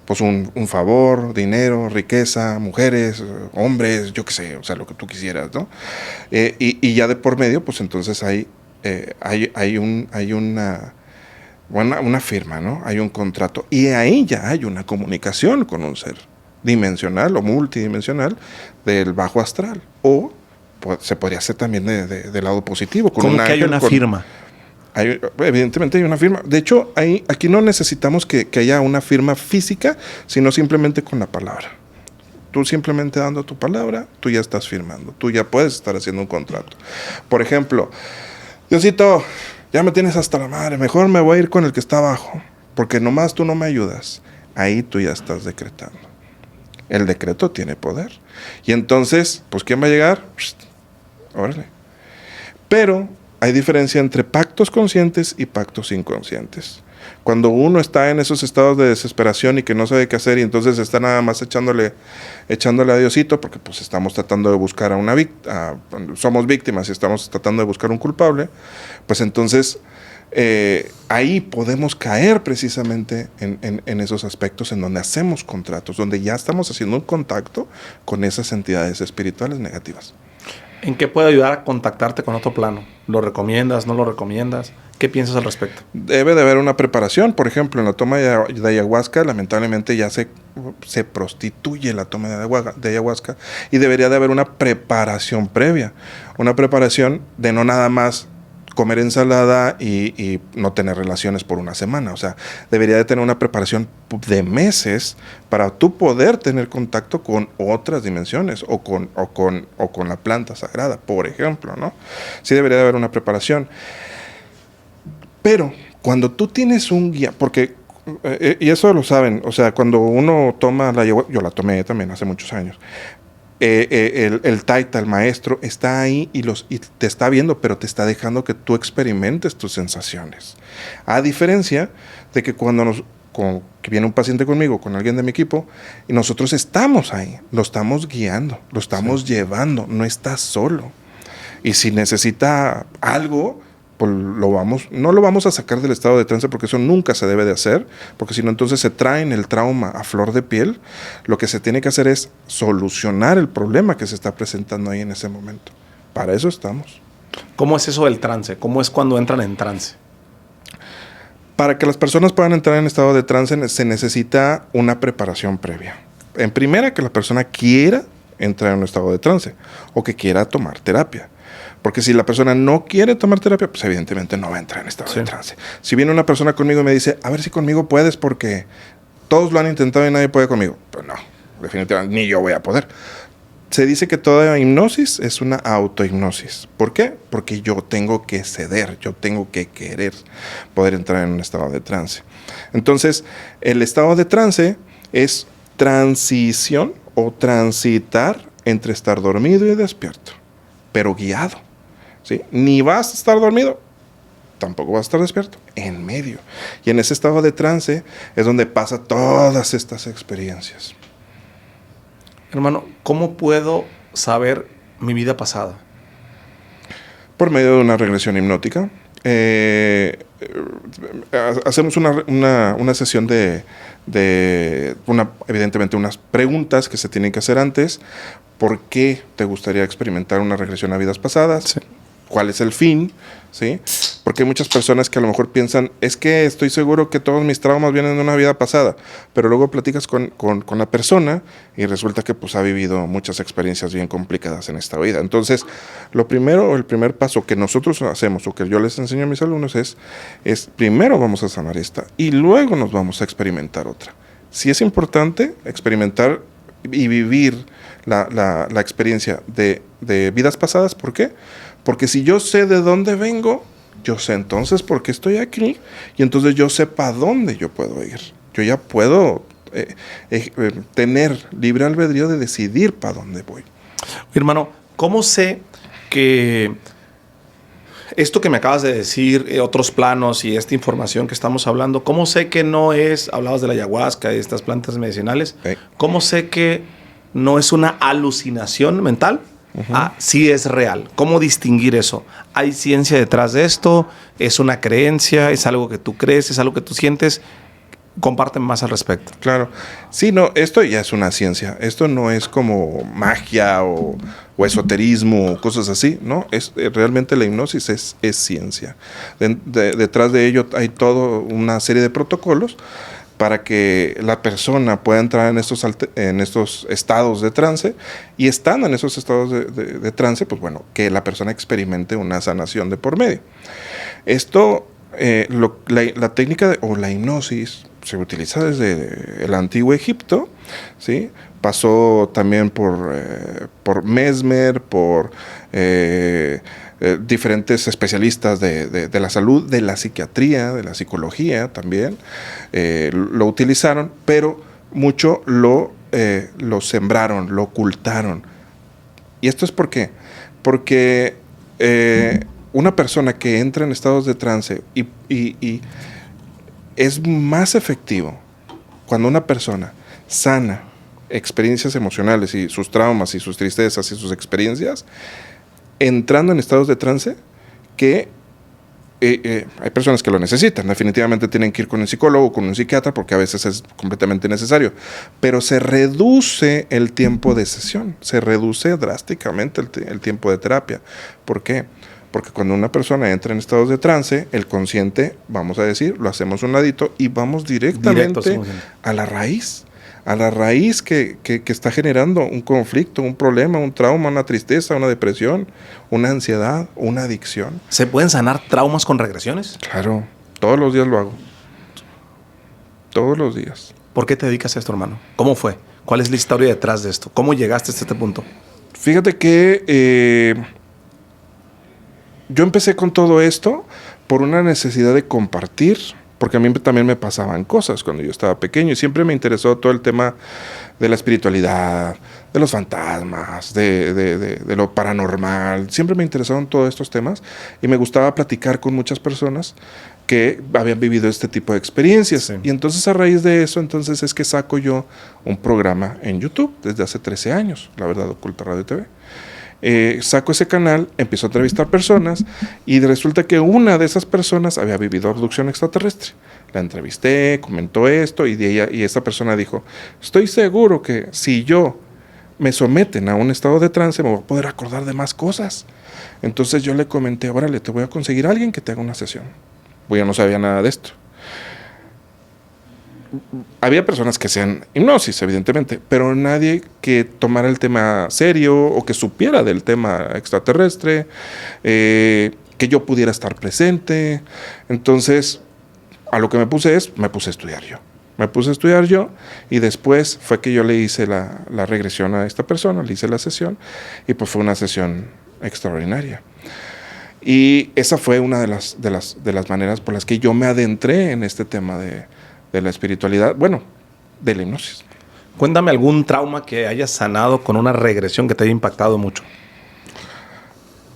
pues un favor, dinero, riqueza, mujeres, hombres, yo qué sé, o sea, lo que tú quisieras, ¿no? Y ya de por medio, pues entonces hay una firma, ¿no? Hay un contrato, y ahí ya hay una comunicación con un ser dimensional o multidimensional del bajo astral, o se podría hacer también del lado positivo. Con ¿cómo que hay una firma? Evidentemente hay una firma. De hecho, aquí no necesitamos que haya una firma física, sino simplemente con la palabra. Tú simplemente dando tu palabra, tú ya estás firmando. Tú ya puedes estar haciendo un contrato. Por ejemplo, Diosito, ya me tienes hasta la madre, mejor me voy a ir con el que está abajo, porque nomás tú no me ayudas. Ahí tú ya estás decretando. El decreto tiene poder. Y entonces, pues, ¿quién va a llegar? Órale. Pero hay diferencia entre pactos conscientes y pactos inconscientes. Cuando uno está en esos estados de desesperación y que no sabe qué hacer, y entonces está nada más echándole a Diosito, porque pues estamos tratando de buscar somos víctimas y estamos tratando de buscar un culpable, pues entonces ahí podemos caer precisamente en esos aspectos en donde hacemos contratos, donde ya estamos haciendo un contacto con esas entidades espirituales negativas. ¿En qué puede ayudar a contactarte con otro plano? ¿Lo recomiendas? ¿No lo recomiendas? ¿Qué piensas al respecto? Debe de haber una preparación. Por ejemplo, en la toma de ayahuasca, lamentablemente ya se prostituye la toma de ayahuasca y debería de haber una preparación previa. Una preparación de no nada más comer ensalada y no tener relaciones por una semana. O sea, debería de tener una preparación de meses para tú poder tener contacto con otras dimensiones o con la planta sagrada, por ejemplo, ¿no? Sí debería de haber una preparación. Pero cuando tú tienes un guía, porque, y eso lo saben, o sea, cuando uno toma la ayahuasca, yo la tomé también hace muchos años, el taita, el maestro, está ahí y te está viendo, pero te está dejando que tú experimentes tus sensaciones. A diferencia de que cuando que viene un paciente conmigo, con alguien de mi equipo, y nosotros estamos ahí, lo estamos guiando, lo estamos llevando, no está solo. Y si necesita algo, pues no lo vamos a sacar del estado de trance, porque eso nunca se debe de hacer, porque si no entonces se traen el trauma a flor de piel. Lo que se tiene que hacer es solucionar el problema que se está presentando ahí en ese momento. Para eso estamos. ¿Cómo es eso del trance? ¿Cómo es cuando entran en trance? Para que las personas puedan entrar en estado de trance se necesita una preparación previa. En primera, que la persona quiera entrar en un estado de trance o que quiera tomar terapia. Porque si la persona no quiere tomar terapia, pues evidentemente no va a entrar en estado de trance. Si viene una persona conmigo y me dice, a ver si conmigo puedes porque todos lo han intentado y nadie puede conmigo. Pues no, definitivamente ni yo voy a poder. Se dice que toda hipnosis es una autohipnosis. ¿Por qué? Porque yo tengo que ceder, yo tengo que querer poder entrar en un estado de trance. Entonces, el estado de trance es transición o transitar entre estar dormido y despierto, pero guiado. ¿Sí? Ni vas a estar dormido, tampoco vas a estar despierto, en medio. Y en ese estado de trance es donde pasa todas estas experiencias. Hermano, ¿cómo puedo saber mi vida pasada? Por medio de una regresión hipnótica. Hacemos una sesión evidentemente unas preguntas que se tienen que hacer antes. ¿Por qué te gustaría experimentar una regresión a vidas pasadas? Sí. ¿Cuál es el fin? ¿Sí? Porque hay muchas personas que a lo mejor piensan, es que estoy seguro que todos mis traumas vienen de una vida pasada, pero luego platicas con la persona y resulta que pues ha vivido muchas experiencias bien complicadas en esta vida. Entonces, el primer paso que nosotros hacemos o que yo les enseño a mis alumnos es primero vamos a sanar esta y luego nos vamos a experimentar otra. Sí es importante experimentar y vivir la experiencia de vidas pasadas. ¿Por qué? Porque si yo sé de dónde vengo, yo sé entonces por qué estoy aquí y entonces yo sé para dónde yo puedo ir. Yo ya puedo tener libre albedrío de decidir para dónde voy. Hermano, ¿cómo sé que esto que me acabas de decir, otros planos y esta información que estamos hablando, cómo sé que no es, hablabas de la ayahuasca y estas plantas medicinales, cómo sé que no es una alucinación mental? Sí es real. ¿Cómo distinguir eso? ¿Hay ciencia detrás de esto? ¿Es una creencia? ¿Es algo que tú crees? ¿Es algo que tú sientes? Compárteme más al respecto. Claro. Sí, no, esto ya es una ciencia. Esto no es como magia o esoterismo o cosas así, ¿no? Realmente la hipnosis es ciencia. Detrás de ello hay toda una serie de protocolos para que la persona pueda entrar en estos estados de trance, y estando en esos estados de trance, pues bueno, que la persona experimente una sanación de por medio. Esto, la técnica o la hipnosis se utiliza desde el antiguo Egipto, ¿sí? Pasó también por Mesmer, por diferentes especialistas de la salud, de la psiquiatría, de la psicología también, lo utilizaron, pero mucho lo sembraron, lo ocultaron. ¿Y esto es por qué? Porque una persona que entra en estados de trance y es más efectivo cuando una persona sana experiencias emocionales y sus traumas y sus tristezas y sus experiencias entrando en estados de trance, que hay personas que lo necesitan, definitivamente tienen que ir con un psicólogo o con un psiquiatra porque a veces es completamente necesario, pero se reduce el tiempo de sesión, se reduce drásticamente el tiempo de terapia. ¿Por qué? Porque cuando una persona entra en estados de trance, el consciente, vamos a decir, lo hacemos a un ladito y vamos directamente a la raíz. A la raíz que está generando un conflicto, un problema, un trauma, una tristeza, una depresión, una ansiedad, una adicción. ¿Se pueden sanar traumas con regresiones? Claro, todos los días lo hago. Todos los días. ¿Por qué te dedicas a esto, hermano? ¿Cómo fue? ¿Cuál es la historia detrás de esto? ¿Cómo llegaste hasta este punto? Fíjate que yo empecé con todo esto por una necesidad de compartir, porque a mí también me pasaban cosas cuando yo estaba pequeño y siempre me interesó todo el tema de la espiritualidad, de los fantasmas, de lo paranormal. Siempre me interesaron todos estos temas y me gustaba platicar con muchas personas que habían vivido este tipo de experiencias. Sí. Y entonces a raíz de eso, entonces es que saco yo un programa en YouTube desde hace 13 años, La Verdad Oculta Radio TV. Saco ese canal, empiezo a entrevistar personas y resulta que una de esas personas había vivido abducción extraterrestre. La entrevisté, comentó esto y esa persona dijo, estoy seguro que si yo me someten a un estado de trance me voy a poder acordar de más cosas. Entonces yo le comenté, órale, te voy a conseguir a alguien que te haga una sesión. Pues yo no sabía nada de esto. Había personas que hacían hipnosis, evidentemente, pero nadie que tomara el tema serio o que supiera del tema extraterrestre, que yo pudiera estar presente. Entonces, a lo que me puse a estudiar yo. Me puse a estudiar yo y después fue que yo le hice la regresión a esta persona, le hice la sesión y pues fue una sesión extraordinaria. Y esa fue una de las maneras por las que yo me adentré en este tema de la espiritualidad, bueno, de la hipnosis. Cuéntame algún trauma que hayas sanado con una regresión que te haya impactado mucho.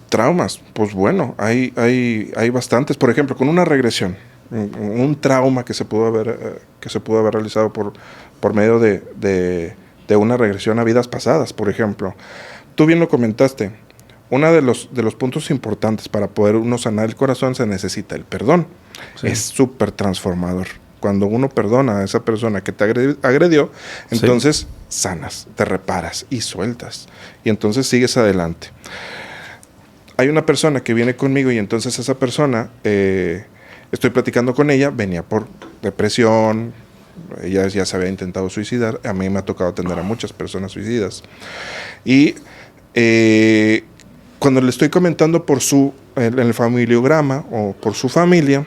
Traumas, pues bueno, hay bastantes. Por ejemplo, con una regresión, un trauma que se pudo haber realizado por medio de una regresión a vidas pasadas, por ejemplo. Tú bien lo comentaste, uno de los puntos importantes para poder uno sanar el corazón se necesita el perdón. Sí. Es súper transformador. Cuando uno perdona a esa persona que te agredió, entonces sanas, te reparas y sueltas. Y entonces sigues adelante. Hay una persona que viene conmigo y entonces esa persona, estoy platicando con ella, venía por depresión, ella ya se había intentado suicidar. A mí me ha tocado atender a muchas personas suicidas. Y cuando le estoy comentando en el familiograma o por su familia,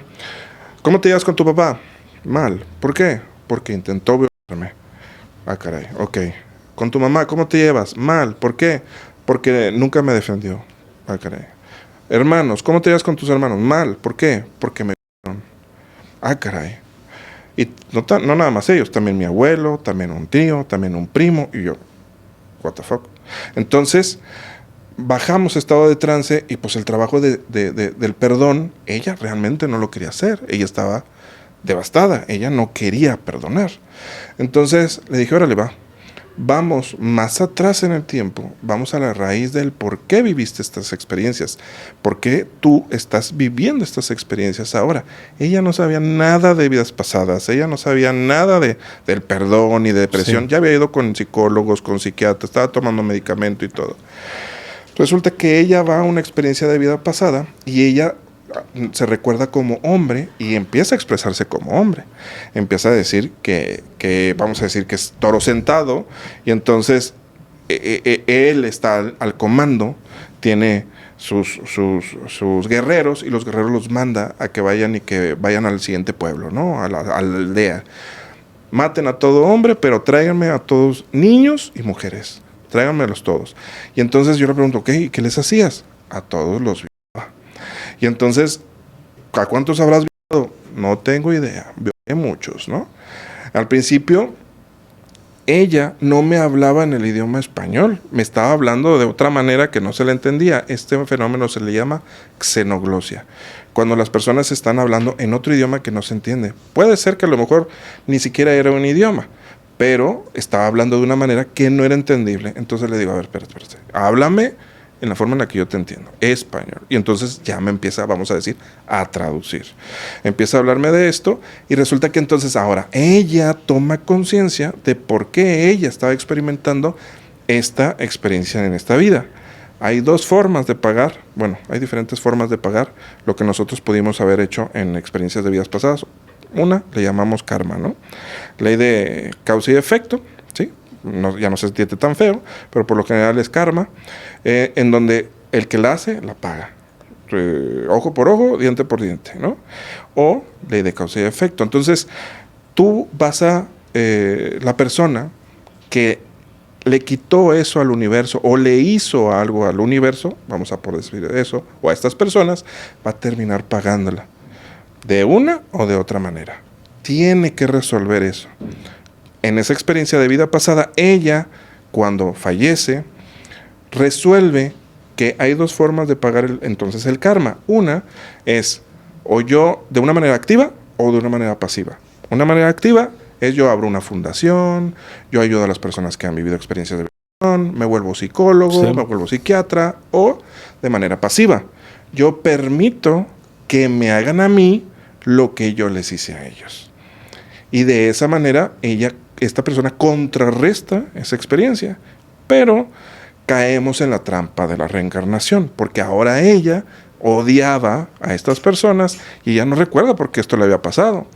¿cómo te llevas con tu papá? Mal. ¿Por qué? Porque intentó violarme. Ah, caray. Ok. ¿Con tu mamá cómo te llevas? Mal. ¿Por qué? Porque nunca me defendió. Ah, caray. Hermanos, ¿cómo te llevas con tus hermanos? Mal. ¿Por qué? Porque me violaron. Ah, caray. Y no nada más ellos, también mi abuelo, también un tío, también un primo, y yo, what the fuck. Entonces, bajamos estado de trance y pues el trabajo del perdón, ella realmente no lo quería hacer. Ella estaba devastada, ella no quería perdonar. Entonces le dije, órale, vamos más atrás en el tiempo, vamos a la raíz del por qué viviste estas experiencias, por qué tú estás viviendo estas experiencias ahora. Ella no sabía nada de vidas pasadas, ella no sabía nada del perdón y de depresión. Sí. Ya había ido con psicólogos, con psiquiatras, estaba tomando medicamento y todo. Resulta que ella va a una experiencia de vida pasada y ella se recuerda como hombre y empieza a expresarse como hombre. Empieza a decir que vamos a decir que es toro sentado y entonces él está al comando, tiene sus guerreros y los guerreros los manda a que vayan al siguiente pueblo, ¿no? A la aldea. Maten a todo hombre, pero tráiganme a todos niños y mujeres. Tráiganmelos todos. Y entonces yo le pregunto, ¿qué les hacías? A todos los violaba. Y entonces, ¿a cuántos habrás violado? No tengo idea. Violé muchos, ¿no? Al principio, ella no me hablaba en el idioma español. Me estaba hablando de otra manera que no se le entendía. Este fenómeno se le llama xenoglosia. Cuando las personas están hablando en otro idioma que no se entiende. Puede ser que a lo mejor ni siquiera era un idioma, pero estaba hablando de una manera que no era entendible. Entonces le digo, a ver, espérate. Háblame en la forma en la que yo te entiendo, español. Y entonces ya me empieza, vamos a decir, a traducir. Empieza a hablarme de esto y resulta que entonces ahora ella toma conciencia de por qué ella estaba experimentando esta experiencia en esta vida. Hay dos formas de pagar, bueno, hay diferentes formas de pagar lo que nosotros pudimos haber hecho en experiencias de vidas pasadas. Una le llamamos karma, ¿no? Ley de causa y efecto, ¿sí? No, ya no se siente tan feo, pero por lo general es karma, en donde el que la hace, la paga. Ojo por ojo, diente por diente, ¿no? O ley de causa y efecto. Entonces, tú vas a, la persona que le quitó eso al universo o le hizo algo al universo, vamos a por decir eso, o a estas personas, va a terminar pagándola de una o de otra manera. Tiene que resolver eso. En esa experiencia de vida pasada, ella, cuando fallece, resuelve que hay dos formas de pagar entonces el karma. Una es o yo de una manera activa o de una manera pasiva. Una manera activa es yo abro una fundación, yo ayudo a las personas que han vivido experiencias de violación, me vuelvo psicólogo, me vuelvo psiquiatra, o de manera pasiva, yo permito que me hagan a mí lo que yo les hice a ellos. Y de esa manera esta persona contrarresta esa experiencia, pero caemos en la trampa de la reencarnación, porque ahora ella odiaba a estas personas y ya no recuerda por qué esto le había pasado.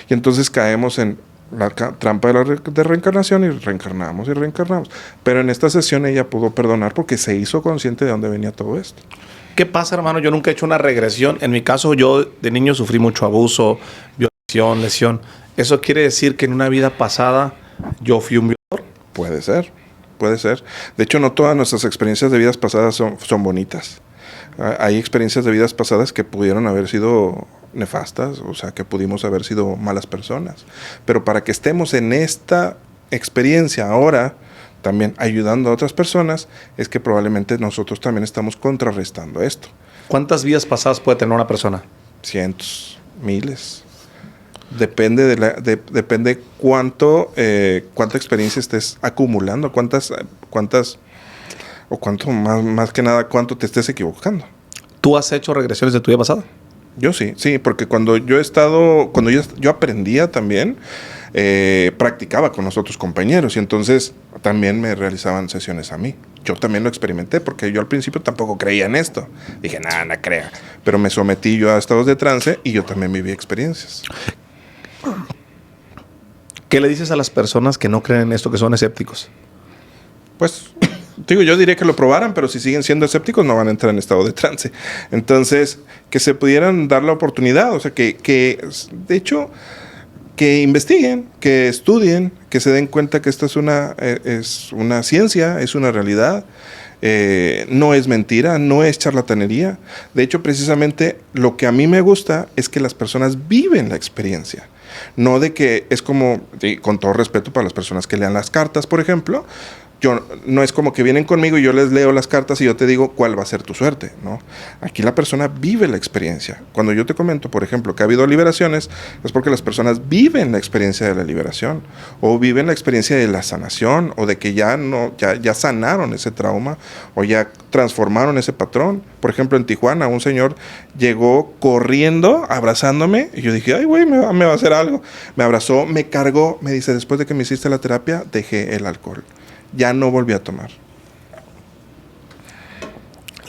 Y entonces caemos en la trampa de reencarnación y reencarnamos y reencarnamos. Pero en esta sesión ella pudo perdonar porque se hizo consciente de dónde venía todo esto. ¿Qué pasa, hermano? Yo nunca he hecho una regresión. En mi caso, yo de niño sufrí mucho abuso, violación, lesión. ¿Eso quiere decir que en una vida pasada yo fui un violador? Puede ser, puede ser. De hecho, no todas nuestras experiencias de vidas pasadas son bonitas. Hay experiencias de vidas pasadas que pudieron haber sido nefastas, o sea, que pudimos haber sido malas personas. Pero para que estemos en esta experiencia ahora, también ayudando a otras personas, es que probablemente nosotros también estamos contrarrestando esto. ¿Cuántas vidas pasadas puede tener una persona? Cientos, miles. Depende depende cuánta experiencia estés acumulando, o cuánto más que nada cuánto te estés equivocando. ¿Tú has hecho regresiones de tu vida pasada? Yo sí, porque cuando yo aprendía también, practicaba con los otros compañeros y entonces también me realizaban sesiones a mí. Yo también lo experimenté porque yo al principio tampoco creía en esto. Dije, nada, no crea. Pero me sometí yo a estados de trance y yo también viví experiencias. ¿Qué le dices a las personas que no creen en esto, que son escépticos? Pues, yo diría que lo probaran, pero si siguen siendo escépticos no van a entrar en estado de trance. Entonces, que se pudieran dar la oportunidad, o sea, que de hecho, que investiguen, que estudien, que se den cuenta que esto es una ciencia, es una realidad. No es mentira, no es charlatanería. De hecho, precisamente lo que a mí me gusta es que las personas viven la experiencia. No de que es como, con todo respeto para las personas que lean las cartas, por ejemplo, no es como que vienen conmigo y yo les leo las cartas y yo te digo cuál va a ser tu suerte, ¿no? Aquí la persona vive la experiencia. Cuando yo te comento, por ejemplo, que ha habido liberaciones, es porque las personas viven la experiencia de la liberación, o viven la experiencia de la sanación, o de que ya sanaron ese trauma, o ya transformaron ese patrón. Por ejemplo, en Tijuana, un señor llegó corriendo, abrazándome, y yo dije, ay, güey, me va a hacer algo. Me abrazó, me cargó, me dice, después de que me hiciste la terapia, dejé el alcohol. Ya no volví a tomar.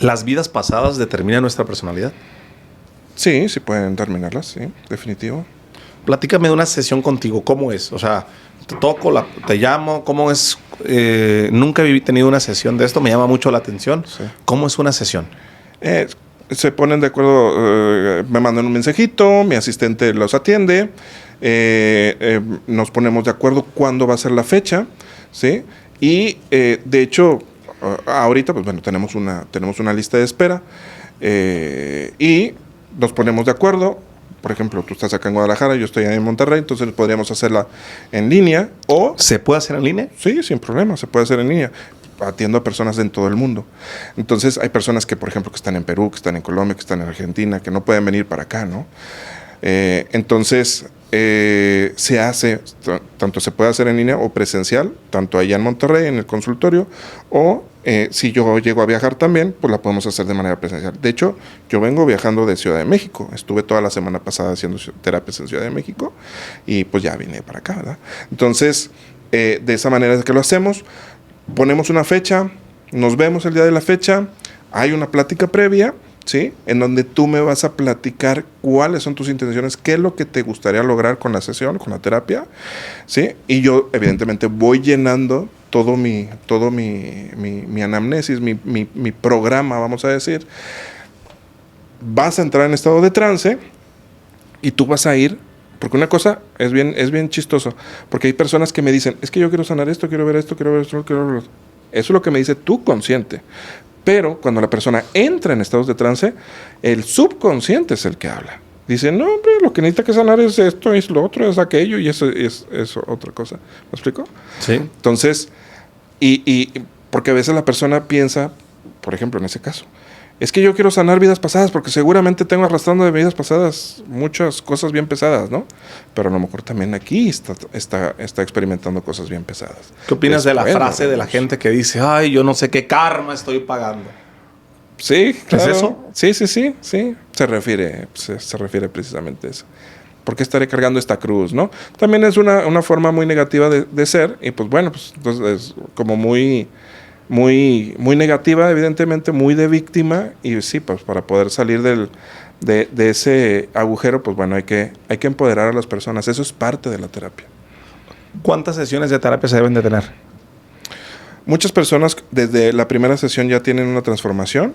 ¿Las vidas pasadas determinan nuestra personalidad? Sí pueden determinarlas, sí, definitivo. Platícame de una sesión contigo, ¿cómo es? O sea, te toco, te llamo, ¿cómo es? Nunca he tenido una sesión de esto, me llama mucho la atención. Sí. ¿Cómo es una sesión? Se ponen de acuerdo, me mandan un mensajito, mi asistente los atiende, nos ponemos de acuerdo cuándo va a ser la fecha, ¿sí? Y de hecho, ahorita, pues bueno, tenemos una lista de espera y nos ponemos de acuerdo. Por ejemplo, tú estás acá en Guadalajara, yo estoy en Monterrey, entonces podríamos hacerla en línea o... ¿Se puede hacer en línea? Sí, sin problema, se puede hacer en línea. Atiendo a personas en todo el mundo. Entonces, hay personas que, por ejemplo, que están en Perú, que están en Colombia, que están en Argentina, que no pueden venir para acá, ¿no? Entonces... se hace, tanto se puede hacer en línea o presencial, tanto allá en Monterrey, en el consultorio, o si yo llego a viajar también, pues la podemos hacer de manera presencial. De hecho, yo vengo viajando de Ciudad de México. Estuve toda la semana pasada haciendo terapias en Ciudad de México y pues ya vine para acá, ¿verdad? Entonces, de esa manera es que lo hacemos. Ponemos una fecha, nos vemos el día de la fecha, hay una plática previa, ¿sí? En donde tú me vas a platicar cuáles son tus intenciones, qué es lo que te gustaría lograr con la sesión, con la terapia, ¿sí? Y yo, evidentemente, voy llenando todo mi anamnesis, mi programa, vamos a decir. Vas a entrar en estado de trance y tú vas a ir, porque una cosa es bien chistoso, porque hay personas que me dicen, es que yo quiero sanar esto, quiero ver esto, quiero ver esto, quiero ver esto. Eso es lo que me dice tu consciente. Pero cuando la persona entra en estados de trance, el subconsciente es el que habla. Dice, no, hombre, lo que necesita que sanar es esto, es lo otro, es aquello, y eso es otra cosa. ¿Me explico? Sí. Entonces, y porque a veces la persona piensa, por ejemplo, en ese caso, es que yo quiero sanar vidas pasadas porque seguramente tengo arrastrando de vidas pasadas muchas cosas bien pesadas, ¿no? Pero a lo mejor también aquí está experimentando cosas bien pesadas. ¿Qué opinas de la frase de la gente que dice, ay, yo no sé qué karma estoy pagando? Sí, claro. ¿Es eso? Sí. Se refiere precisamente a eso. ¿Por qué estaré cargando esta cruz, no? También es una forma muy negativa de ser y pues bueno, pues entonces es como muy negativa, evidentemente, muy de víctima y sí, pues para poder salir de ese agujero, pues bueno, hay que empoderar a las personas. Eso es parte de la terapia. ¿Cuántas sesiones de terapia se deben de tener? Muchas personas desde la primera sesión ya tienen una transformación,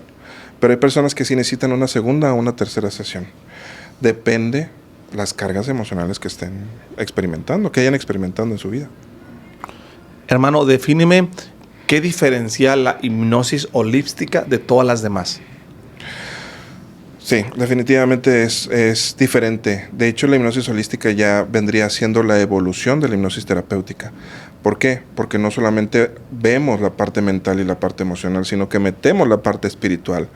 pero hay personas que sí necesitan una segunda o una tercera sesión. Depende las cargas emocionales que estén experimentando, que hayan experimentado en su vida. Hermano, defíneme qué diferencia la hipnosis holística de todas las demás. Sí, definitivamente es diferente. De hecho, la hipnosis holística ya vendría siendo la evolución de la hipnosis terapéutica. ¿Por qué? Porque no solamente vemos la parte mental y la parte emocional, sino que metemos la parte espiritual.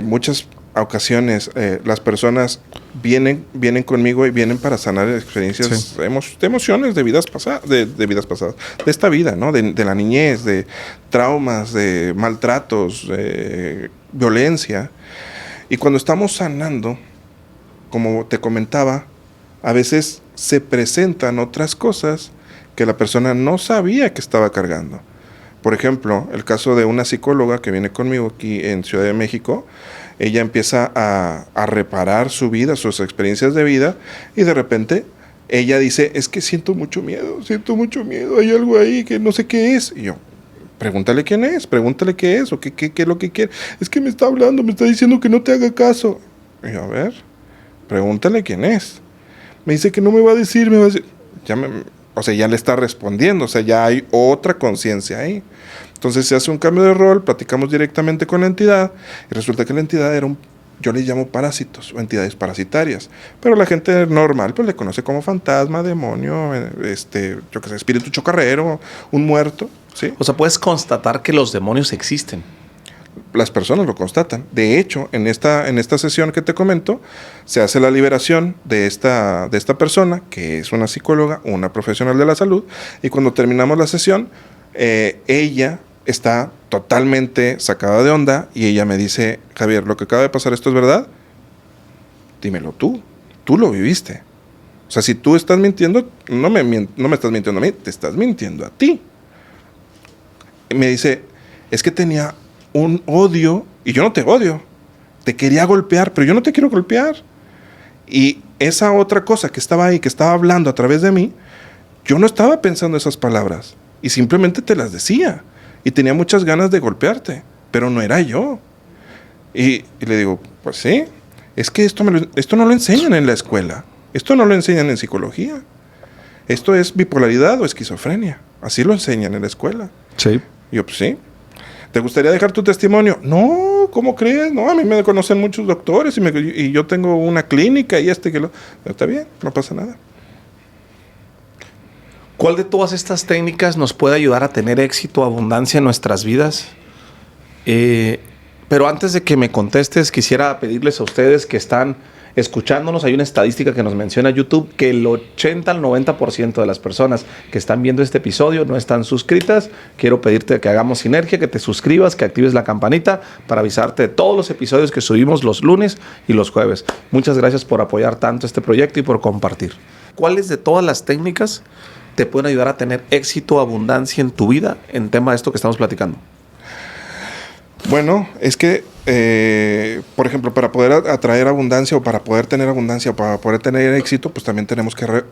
Muchas ocasiones las personas vienen conmigo y vienen para sanar experiencias de emociones de vidas pasadas, de vidas pasadas, de esta vida, ¿no? De la niñez, de traumas, de maltratos, violencia. Y cuando estamos sanando, como te comentaba, a veces se presentan otras cosas que la persona no sabía que estaba cargando. Por ejemplo, el caso de una psicóloga que viene conmigo aquí en Ciudad de México. Ella empieza a reparar su vida, sus experiencias de vida, y de repente ella dice, es que siento mucho miedo, hay algo ahí que no sé qué es. Y yo, pregúntale quién es, pregúntale qué es, o qué es lo que quiere. Es que me está hablando, me está diciendo que no te haga caso. Y yo, a ver, pregúntale quién es. Me dice que no me va a decir, ya le está respondiendo, o sea, ya hay otra conciencia ahí. Entonces se hace un cambio de rol, platicamos directamente con la entidad y resulta que la entidad yo les llamo parásitos o entidades parasitarias, pero la gente normal pues le conoce como fantasma, demonio, espíritu chocarrero, un muerto, ¿sí? O sea, puedes constatar que los demonios existen. Las personas lo constatan. De hecho, en esta sesión que te comento, se hace la liberación de esta persona, que es una psicóloga, una profesional de la salud, y cuando terminamos la sesión, ella está totalmente sacada de onda y ella me dice, Javier, lo que acaba de pasar, ¿esto es verdad? Dímelo tú lo viviste. O sea, si tú estás mintiendo, no me estás mintiendo a mí, te estás mintiendo a ti. Y me dice, es que tenía un odio, y yo no te odio, te quería golpear, pero yo no te quiero golpear. Y esa otra cosa que estaba ahí, que estaba hablando a través de mí, yo no estaba pensando esas palabras, y simplemente te las decía, y tenía muchas ganas de golpearte, pero no era yo. Y le digo, pues sí, es que esto no lo enseñan en la escuela, esto no lo enseñan en psicología, esto es bipolaridad o esquizofrenia, así lo enseñan en la escuela. Sí. Y yo, pues sí. ¿Te gustaría dejar tu testimonio? No, ¿cómo crees? No, a mí me conocen muchos doctores y yo tengo una clínica y que lo... Pero está bien, no pasa nada. ¿Cuál de todas estas técnicas nos puede ayudar a tener éxito, abundancia en nuestras vidas? Pero antes de que me contestes, quisiera pedirles a ustedes que están escuchándonos, hay una estadística que nos menciona YouTube que el 80 al 90% de las personas que están viendo este episodio no están suscritas. Quiero pedirte que hagamos sinergia, que te suscribas, que actives la campanita para avisarte de todos los episodios que subimos los lunes y los jueves. Muchas gracias por apoyar tanto este proyecto y por compartir. ¿Cuáles de todas las técnicas te pueden ayudar a tener éxito, abundancia en tu vida en tema de esto que estamos platicando? Bueno, es que, por ejemplo, para poder atraer abundancia o para poder tener abundancia o para poder tener éxito, pues también tenemos que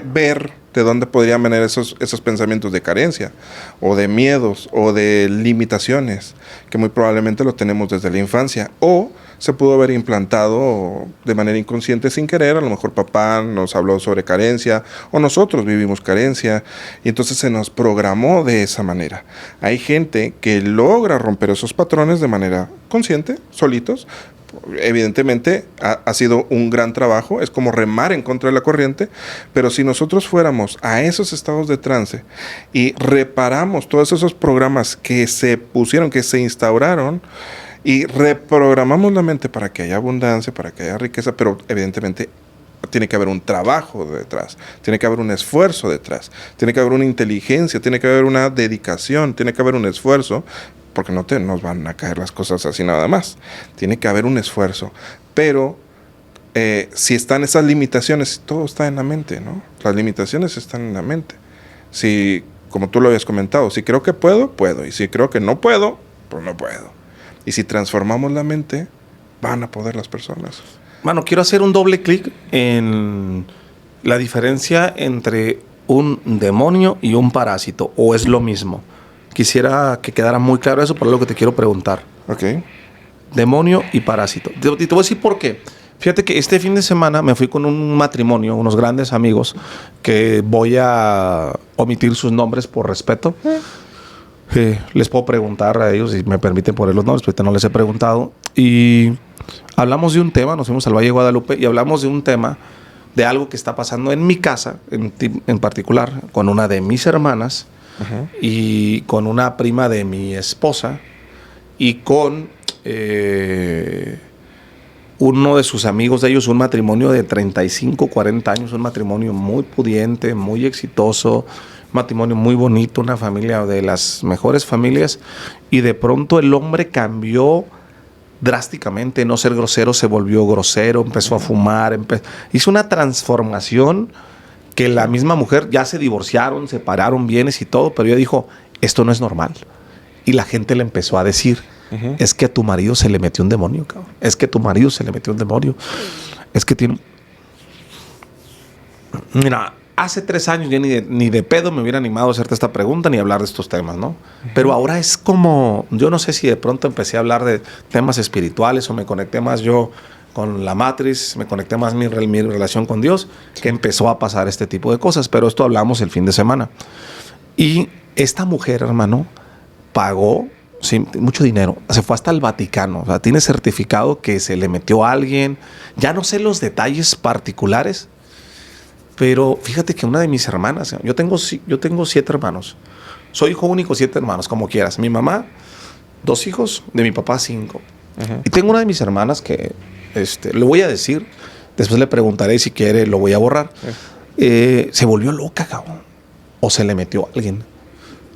ver de dónde podrían venir esos pensamientos de carencia o de miedos o de limitaciones, que muy probablemente lo tenemos desde la infancia o se pudo haber implantado de manera inconsciente sin querer. A lo mejor papá nos habló sobre carencia o nosotros vivimos carencia y entonces se nos programó de esa manera. Hay gente que logra romper esos patrones de manera consciente, solitos. Evidentemente ha sido un gran trabajo, es como remar en contra de la corriente, pero si nosotros fuéramos a esos estados de trance y reparamos todos esos programas que se pusieron, que se instauraron, y reprogramamos la mente para que haya abundancia, para que haya riqueza, pero evidentemente tiene que haber un trabajo detrás, tiene que haber un esfuerzo detrás, tiene que haber una inteligencia, tiene que haber una dedicación, tiene que haber un esfuerzo, porque no nos van a caer las cosas así nada más. Tiene que haber un esfuerzo, pero si están esas limitaciones, todo está en la mente, ¿no? Las limitaciones están en la mente. Si, como tú lo habías comentado, si creo que puedo, puedo, y si creo que no puedo, pues no puedo. Y si transformamos la mente, van a poder las personas. Mano, quiero hacer un doble clic en la diferencia entre un demonio y un parásito, o es lo mismo. Quisiera que quedara muy claro eso, por lo que te quiero preguntar. Ok. Demonio y parásito. Te voy a decir por qué. Fíjate que este fin de semana me fui con un matrimonio, unos grandes amigos, que voy a omitir sus nombres por respeto. Les puedo preguntar a ellos si me permiten poner los nombres, pero no les he preguntado. Y hablamos de un tema, nos fuimos al Valle de Guadalupe y hablamos de un tema, de algo que está pasando en mi casa, en particular, con una de mis hermanas, uh-huh, y con una prima de mi esposa y con uno de sus amigos de ellos, un matrimonio de 35, 40 años, un matrimonio muy pudiente, muy exitoso, matrimonio muy bonito, una familia de las mejores familias, y de pronto el hombre cambió drásticamente, no ser grosero, se volvió grosero, empezó a fumar, hizo una transformación que la misma mujer, ya se divorciaron, separaron bienes y todo, pero ella dijo, esto no es normal. Y la gente le empezó a decir, uh-huh, es que a tu marido se le metió un demonio, cabrón. Es que a tu marido se le metió un demonio. Es que tiene... Mira, hace 3 años yo ni de pedo me hubiera animado a hacerte esta pregunta ni a hablar de estos temas, ¿no? Uh-huh. Pero ahora es como... Yo no sé si de pronto empecé a hablar de temas espirituales o me conecté más yo con la matriz, me conecté más mi relación con Dios, que empezó a pasar este tipo de cosas. Pero esto hablamos el fin de semana. Y esta mujer, hermano, pagó mucho dinero. Se fue hasta el Vaticano. O sea, tiene certificado que se le metió a alguien. Ya no sé los detalles particulares, pero fíjate que una de mis hermanas, yo tengo 7 hermanos. Soy hijo único, 7 hermanos, como quieras. Mi mamá, 2 hijos, de mi papá 5. Uh-huh. Y tengo una de mis hermanas que, le voy a decir, después le preguntaré si quiere, lo voy a borrar. Uh-huh. Se volvió loca, cabrón. O se le metió a alguien.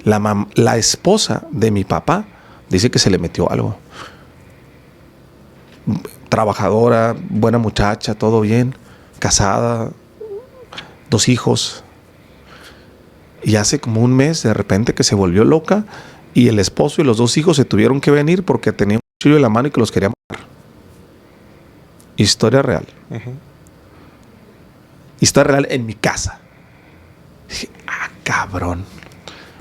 La esposa de mi papá dice que se le metió algo. Trabajadora, buena muchacha, todo bien, casada, 2 hijos. Y hace como un mes, de repente, que se volvió loca y el esposo y los 2 hijos se tuvieron que venir porque tenían un cuchillo en la mano y que los querían matar. Historia real. Uh-huh. Historia real en mi casa. Dije, cabrón.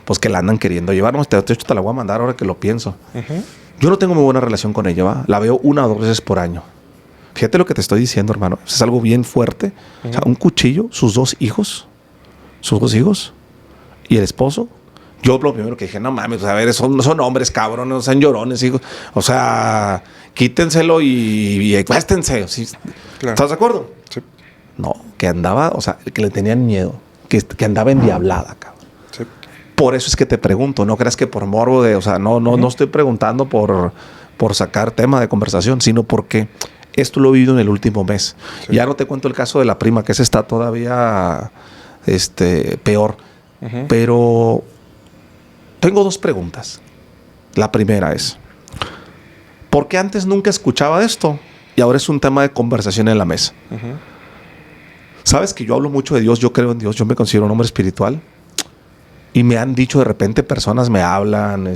Pues que la andan queriendo llevar. No, te la voy a mandar ahora que lo pienso. Uh-huh. Yo no tengo muy buena relación con ella, ¿va? La veo 1 o 2 veces por año. Fíjate lo que te estoy diciendo, hermano. Es algo bien fuerte. Uh-huh. O sea, un cuchillo, sus 2 hijos y el esposo. Yo lo primero que dije, no mames, a ver, son hombres cabrones, no sean llorones, hijos. O sea, quítenselo y acuéstense. ¿Sí? Claro. ¿Estás de acuerdo? Sí. No, que andaba, o sea, que le tenían miedo, que andaba endiablada, cabrón. Sí. Por eso es que te pregunto, no creas que por morbo de, o sea, no estoy preguntando por por sacar tema de conversación, sino porque esto lo he vivido en el último mes. Sí. Ya no te cuento el caso de la prima, que ese está todavía peor. Uh-huh. Pero tengo 2 preguntas. La primera es, ¿por qué antes nunca escuchaba esto y ahora es un tema de conversación en la mesa? Uh-huh. Sabes que yo hablo mucho de Dios, yo creo en Dios, yo me considero un hombre espiritual. Y me han dicho de repente, personas me hablan,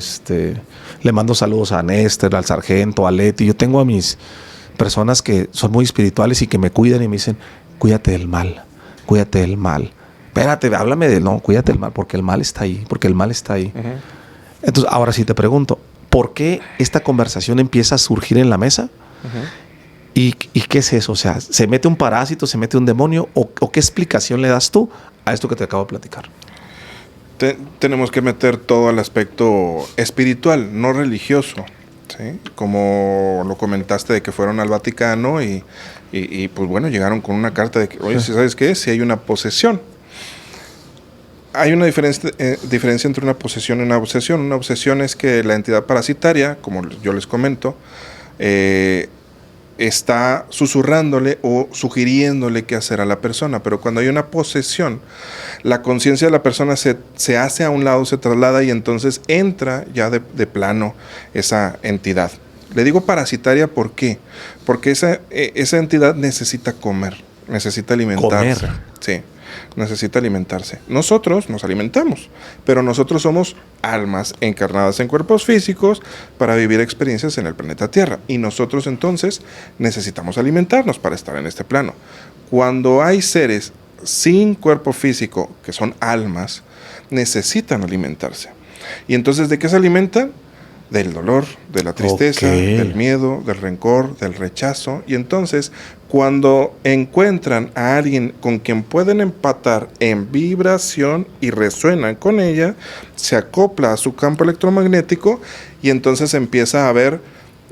le mando saludos a Néstor, al sargento, a Leti. Yo tengo a mis personas que son muy espirituales y que me cuidan y me dicen, cuídate del mal, cuídate del mal. Espérate, háblame de no, cuídate del mal, porque el mal está ahí, porque el mal está ahí. Uh-huh. Entonces, ahora sí te pregunto, ¿por qué esta conversación empieza a surgir en la mesa? Uh-huh. ¿Y qué es eso? O sea, ¿se mete un parásito, se mete un demonio? ¿O qué explicación le das tú a esto que te acabo de platicar? Tenemos que meter todo al aspecto espiritual, no religioso, ¿sí? Como lo comentaste de que fueron al Vaticano y pues bueno, llegaron con una carta de que, oye, ¿sabes qué? Si hay una posesión. Hay una diferencia entre una posesión y una obsesión. Una obsesión es que la entidad parasitaria, como yo les comento, está susurrándole o sugiriéndole qué hacer a la persona. Pero cuando hay una posesión, la conciencia de la persona se hace a un lado, se traslada y entonces entra ya de plano esa entidad. Le digo parasitaria, ¿por qué? Porque esa entidad necesita comer, necesita alimentarse. Comer. Sí, necesita alimentarse. Nosotros nos alimentamos, pero nosotros somos almas encarnadas en cuerpos físicos para vivir experiencias en el planeta Tierra. Y nosotros entonces necesitamos alimentarnos para estar en este plano. Cuando hay seres sin cuerpo físico, que son almas, necesitan alimentarse. Y entonces, ¿de qué se alimentan? Del dolor, de la tristeza, del miedo, del rencor, del rechazo. Y entonces, cuando encuentran a alguien con quien pueden empatar en vibración y resuenan con ella, se acopla a su campo electromagnético y entonces empieza a haber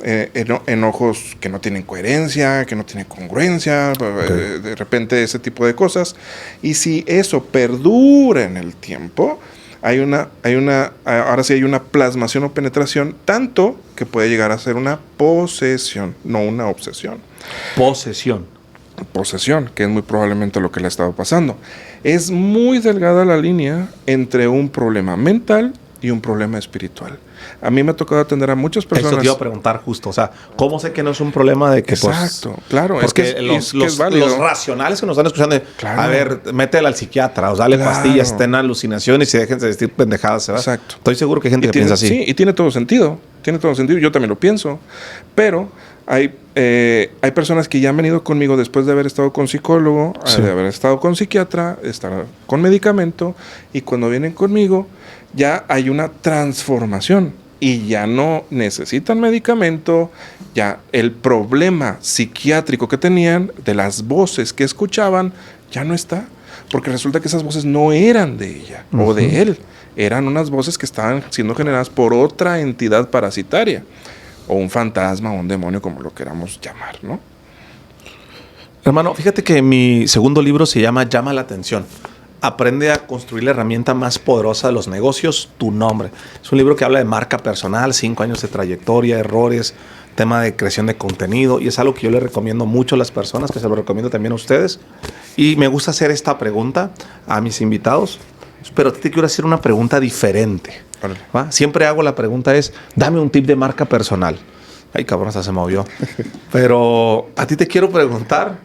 enojos que no tienen coherencia, que no tienen congruencia, de repente ese tipo de cosas. Y si eso perdura en el tiempo, ahora sí hay una plasmación o penetración, tanto que puede llegar a ser una posesión, no una obsesión. Posesión, que es muy probablemente lo que le ha estado pasando. Es muy delgada la línea entre un problema mental y un problema espiritual. A mí me ha tocado atender a muchas personas. Eso te iba a preguntar justo, o sea, ¿cómo sé que no es un problema de que exacto, pues, claro, porque los racionales que nos están escuchando, claro, a ver, métela al psiquiatra, o dale pastillas, ten alucinaciones y déjense de decir pendejadas, ¿verdad? Exacto. Estoy seguro que hay gente que piensa así. Sí, y tiene todo sentido, yo también lo pienso, pero hay personas que ya han venido conmigo después de haber estado con psicólogo, sí, de haber estado con psiquiatra, estar con medicamento, y cuando vienen conmigo ya hay una transformación y ya no necesitan medicamento, ya el problema psiquiátrico que tenían de las voces que escuchaban ya no está, porque resulta que esas voces no eran de ella o de él, eran unas voces que estaban siendo generadas por otra entidad parasitaria o un fantasma o un demonio, como lo queramos llamar, ¿no? Hermano, fíjate que mi segundo libro se llama Llama la Atención. Aprende a construir la herramienta más poderosa de los negocios, tu nombre. Es un libro que habla de marca personal, 5 años de trayectoria, errores, tema de creación de contenido, y es algo que yo le recomiendo mucho a las personas, que se lo recomiendo también a ustedes. Y me gusta hacer esta pregunta a mis invitados, pero te quiero hacer una pregunta diferente. ¿Va? Siempre hago la pregunta es, dame un tip de marca personal. Ay, cabrón, hasta se movió. Pero a ti te quiero preguntar,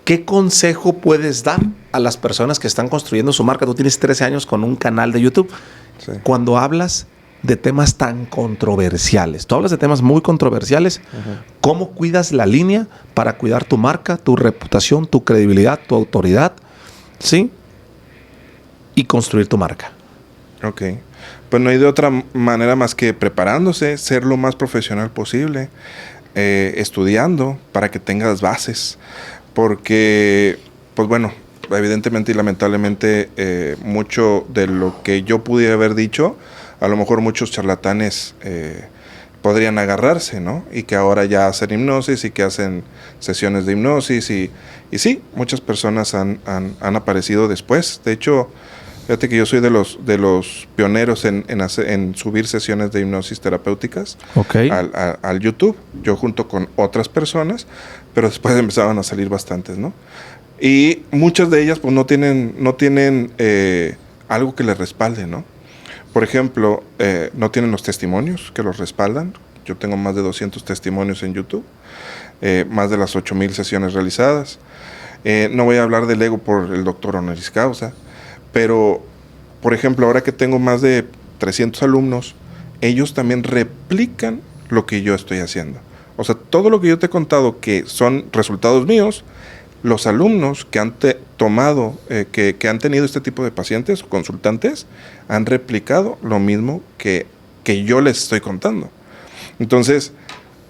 ¿qué consejo puedes dar a las personas que están construyendo su marca? Tú tienes 13 años con un canal de YouTube. Sí. Cuando hablas de temas tan controversiales, tú hablas de temas muy controversiales, ¿cómo cuidas la línea para cuidar tu marca, tu reputación, tu credibilidad, tu autoridad, ¿sí? Y construir tu marca? Ok. Pues no hay de otra manera más que preparándose, ser lo más profesional posible, estudiando para que tengas bases. Porque, pues bueno, evidentemente y lamentablemente mucho de lo que yo pudiera haber dicho, a lo mejor muchos charlatanes podrían agarrarse, ¿no? Y que ahora ya hacen hipnosis y que hacen sesiones de hipnosis y sí, muchas personas han aparecido después. De hecho, Fíjate que yo soy de los pioneros en subir sesiones de hipnosis terapéuticas al YouTube, yo junto con otras personas, pero después empezaban a salir bastantes, ¿no? Y muchas de ellas pues no tienen algo que les respalde, ¿no? Por ejemplo, no tienen los testimonios que los respaldan. Yo tengo más de 200 testimonios en YouTube, más de las 8,000 sesiones realizadas. No voy a hablar del ego por el doctor honoris causa, pero, por ejemplo, ahora que tengo más de 300 alumnos, ellos también replican lo que yo estoy haciendo. O sea, todo lo que yo te he contado que son resultados míos, los alumnos que han tomado, que han tenido este tipo de pacientes o consultantes, han replicado lo mismo que yo les estoy contando. Entonces,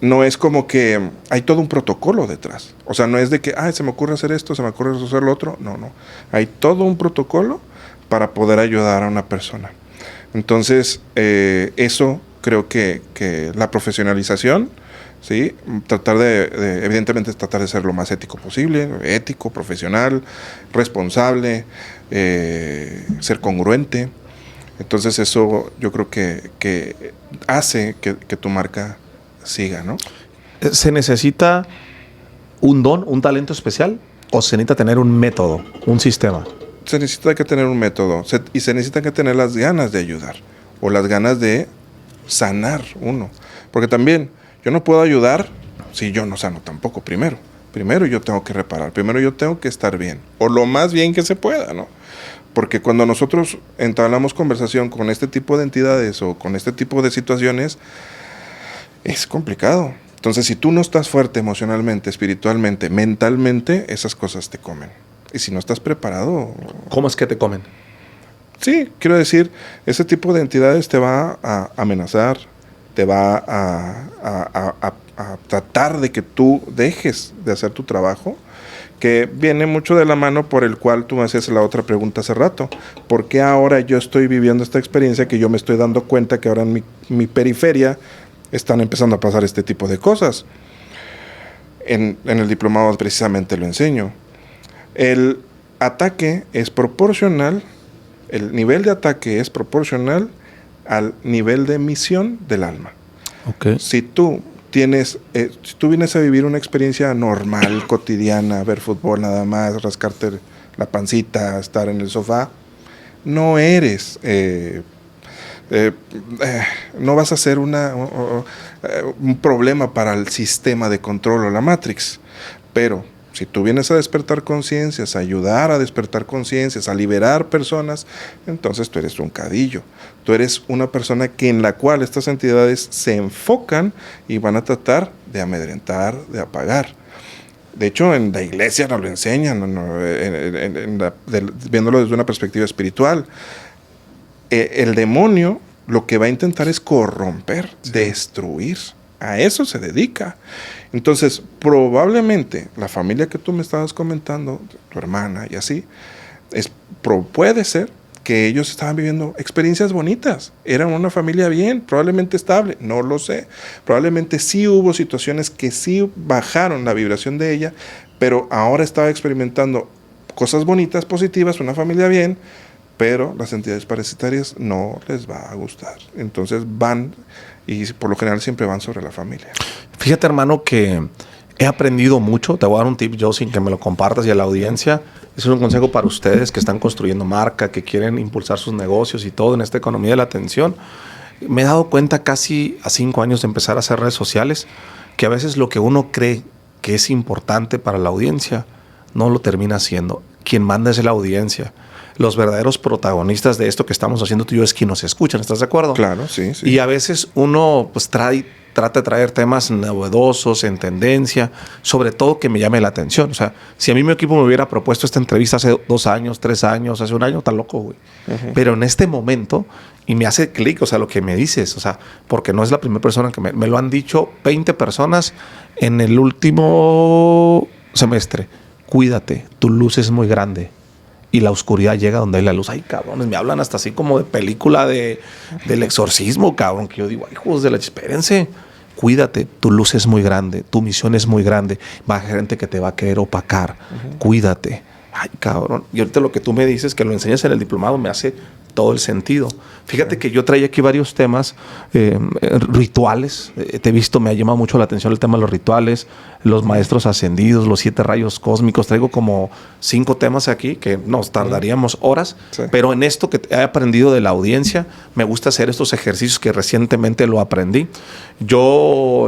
no es como que hay todo un protocolo detrás. O sea, no es de que, se me ocurre hacer esto, se me ocurre hacer lo otro. No. Hay todo un protocolo para poder ayudar a una persona. Entonces, eso creo que la profesionalización, ¿sí? Evidentemente, tratar de ser lo más ético posible, ético, profesional, responsable, ser congruente. Entonces, eso yo creo que hace que tu marca siga, ¿no? ¿Se necesita un don, un talento especial? ¿O se necesita tener un método, un sistema? Se necesita que tener un método y se necesita que tener las ganas de ayudar o las ganas de sanar uno. Porque también yo no puedo ayudar si yo no sano tampoco primero. Primero yo tengo que reparar, primero yo tengo que estar bien o lo más bien que se pueda, ¿no? Porque cuando nosotros entablamos conversación con este tipo de entidades o con este tipo de situaciones, es complicado. Entonces, si tú no estás fuerte emocionalmente, espiritualmente, mentalmente, esas cosas te comen. Y si no estás preparado... ¿Cómo es que te comen? Sí, quiero decir, ese tipo de entidades te va a amenazar, te va a tratar de que tú dejes de hacer tu trabajo, que viene mucho de la mano por el cual tú me hacías la otra pregunta hace rato. ¿Por qué ahora yo estoy viviendo esta experiencia que yo me estoy dando cuenta que ahora en mi periferia están empezando a pasar este tipo de cosas? En el diplomado precisamente lo enseño. El ataque es proporcional, el nivel de ataque es proporcional al nivel de emisión del alma. Okay. Si tú vienes a vivir una experiencia normal, cotidiana, ver fútbol nada más, rascarte la pancita, estar en el sofá, no eres... no vas a ser un problema para el sistema de control o la Matrix. Pero si tú vienes a despertar conciencias, a ayudar a despertar conciencias, a liberar personas, entonces tú eres un cadillo. Tú eres una persona en la cual estas entidades se enfocan y van a tratar de amedrentar, de apagar. De hecho, en la iglesia nos lo enseñan, viéndolo desde una perspectiva espiritual. El demonio lo que va a intentar es corromper, destruir. A eso se dedica. Entonces, probablemente la familia que tú me estabas comentando, tu hermana y así, puede ser que ellos estaban viviendo experiencias bonitas. Eran una familia bien, probablemente estable, no lo sé. Probablemente sí hubo situaciones que sí bajaron la vibración de ella, pero ahora estaba experimentando cosas bonitas, positivas, una familia bien, pero las entidades parasitarias no les va a gustar. Entonces van, y por lo general siempre van sobre la familia. Fíjate, hermano, que he aprendido mucho. Te voy a dar un tip, yo, sin que me lo compartas, y a la audiencia. Es un consejo para ustedes que están construyendo marca, que quieren impulsar sus negocios y todo en esta economía de la atención. Me he dado cuenta casi a 5 años de empezar a hacer redes sociales, que a veces lo que uno cree que es importante para la audiencia, no lo termina haciendo. Quien manda es la audiencia. Los verdaderos protagonistas de esto que estamos haciendo tú y yo es quien nos escuchan, ¿estás de acuerdo? Claro, sí. Y a veces uno pues trata de traer temas novedosos, en tendencia, sobre todo que me llame la atención. O sea, si a mí mi equipo me hubiera propuesto esta entrevista hace 2 años, 3 años, hace 1 año, tan loco, güey. Uh-huh. Pero en este momento, y me hace clic, o sea, lo que me dices, o sea, porque no es la primera persona que me lo han dicho 20 personas en el último semestre. Cuídate, tu luz es muy grande. Y la oscuridad llega donde hay la luz. Ay, cabrones, me hablan hasta así como de película del exorcismo, cabrón. Que yo digo, ay, hijos de la... Espérense. Cuídate, tu luz es muy grande, tu misión es muy grande. Va a haber gente que te va a querer opacar. Uh-huh. Cuídate. Ay, cabrón. Y ahorita lo que tú me dices, que lo enseñas en el diplomado, me hace todo el sentido. Fíjate que yo traía aquí varios temas, rituales. Te he visto, me ha llamado mucho la atención el tema de los rituales, los maestros ascendidos, los 7 rayos cósmicos. Traigo como 5 temas aquí que nos tardaríamos horas. Sí. Pero en esto que he aprendido de la audiencia, me gusta hacer estos ejercicios que recientemente lo aprendí.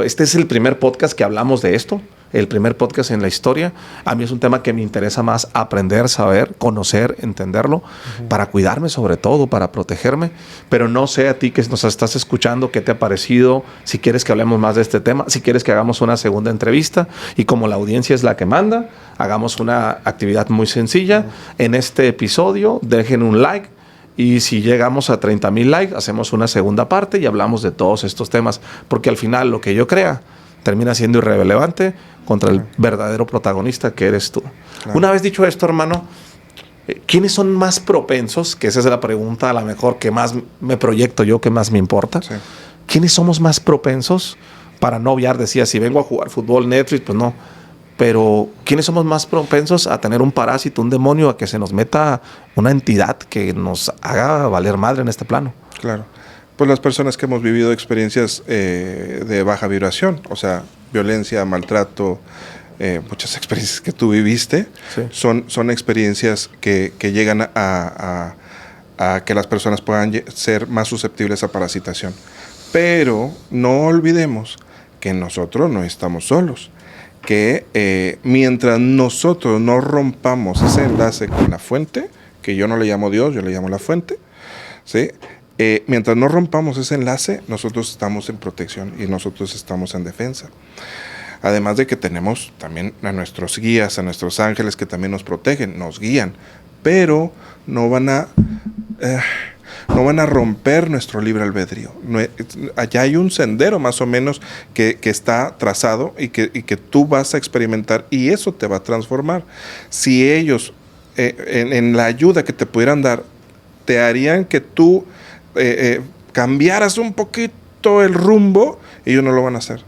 Este es el primer podcast que hablamos de esto. El primer podcast en la historia. A mí es un tema que me interesa más aprender, saber, conocer, entenderlo, para cuidarme sobre todo, para protegerme. Pero no sé a ti que nos estás escuchando, qué te ha parecido, si quieres que hablemos más de este tema, si quieres que hagamos una segunda entrevista. Y como la audiencia es la que manda, hagamos una actividad muy sencilla. En este episodio, dejen un like. Y si llegamos a 30,000 likes, hacemos una segunda parte y hablamos de todos estos temas. Porque al final lo que yo crea termina siendo irrelevante contra el verdadero protagonista que eres tú. Claro. Una vez dicho esto, hermano, ¿quiénes son más propensos? Que esa es la pregunta a lo mejor que más me proyecto yo, que más me importa. Sí. ¿Quiénes somos más propensos? Para no obviar, decía, si vengo a jugar fútbol, Netflix, pues no. Pero ¿quiénes somos más propensos a tener un parásito, un demonio, a que se nos meta una entidad que nos haga valer madre en este plano? Claro. Pues las personas que hemos vivido experiencias de baja vibración, o sea, violencia, maltrato, muchas experiencias que tú viviste, sí. son experiencias que llegan a que las personas puedan ser más susceptibles a parasitación. Pero no olvidemos que nosotros no estamos solos, que mientras nosotros no rompamos ese enlace con la fuente, que yo no le llamo Dios, yo le llamo la fuente, ¿sí? Mientras no rompamos ese enlace, nosotros estamos en protección y nosotros estamos en defensa. Además de que tenemos también a nuestros guías, a nuestros ángeles que también nos protegen, nos guían, pero no van a romper nuestro libre albedrío. Allá hay un sendero más o menos que está trazado y que tú vas a experimentar y eso te va a transformar. Si ellos, en la ayuda que te pudieran dar, te harían que tú cambiaras un poquito el rumbo, ellos no lo van a hacer.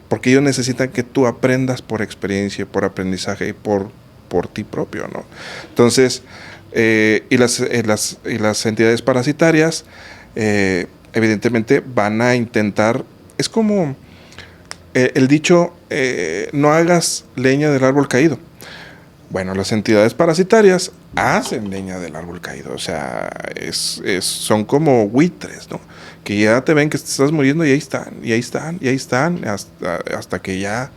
Porque ellos necesitan que tú aprendas por experiencia, por aprendizaje y por ti propio, ¿no? Entonces, y las entidades parasitarias, evidentemente van a intentar, es como el dicho, no hagas leña del árbol caído. Bueno, las entidades parasitarias hacen leña del árbol caído, o sea, son como buitres, ¿no? Que ya te ven que te estás muriendo y ahí están, hasta que ya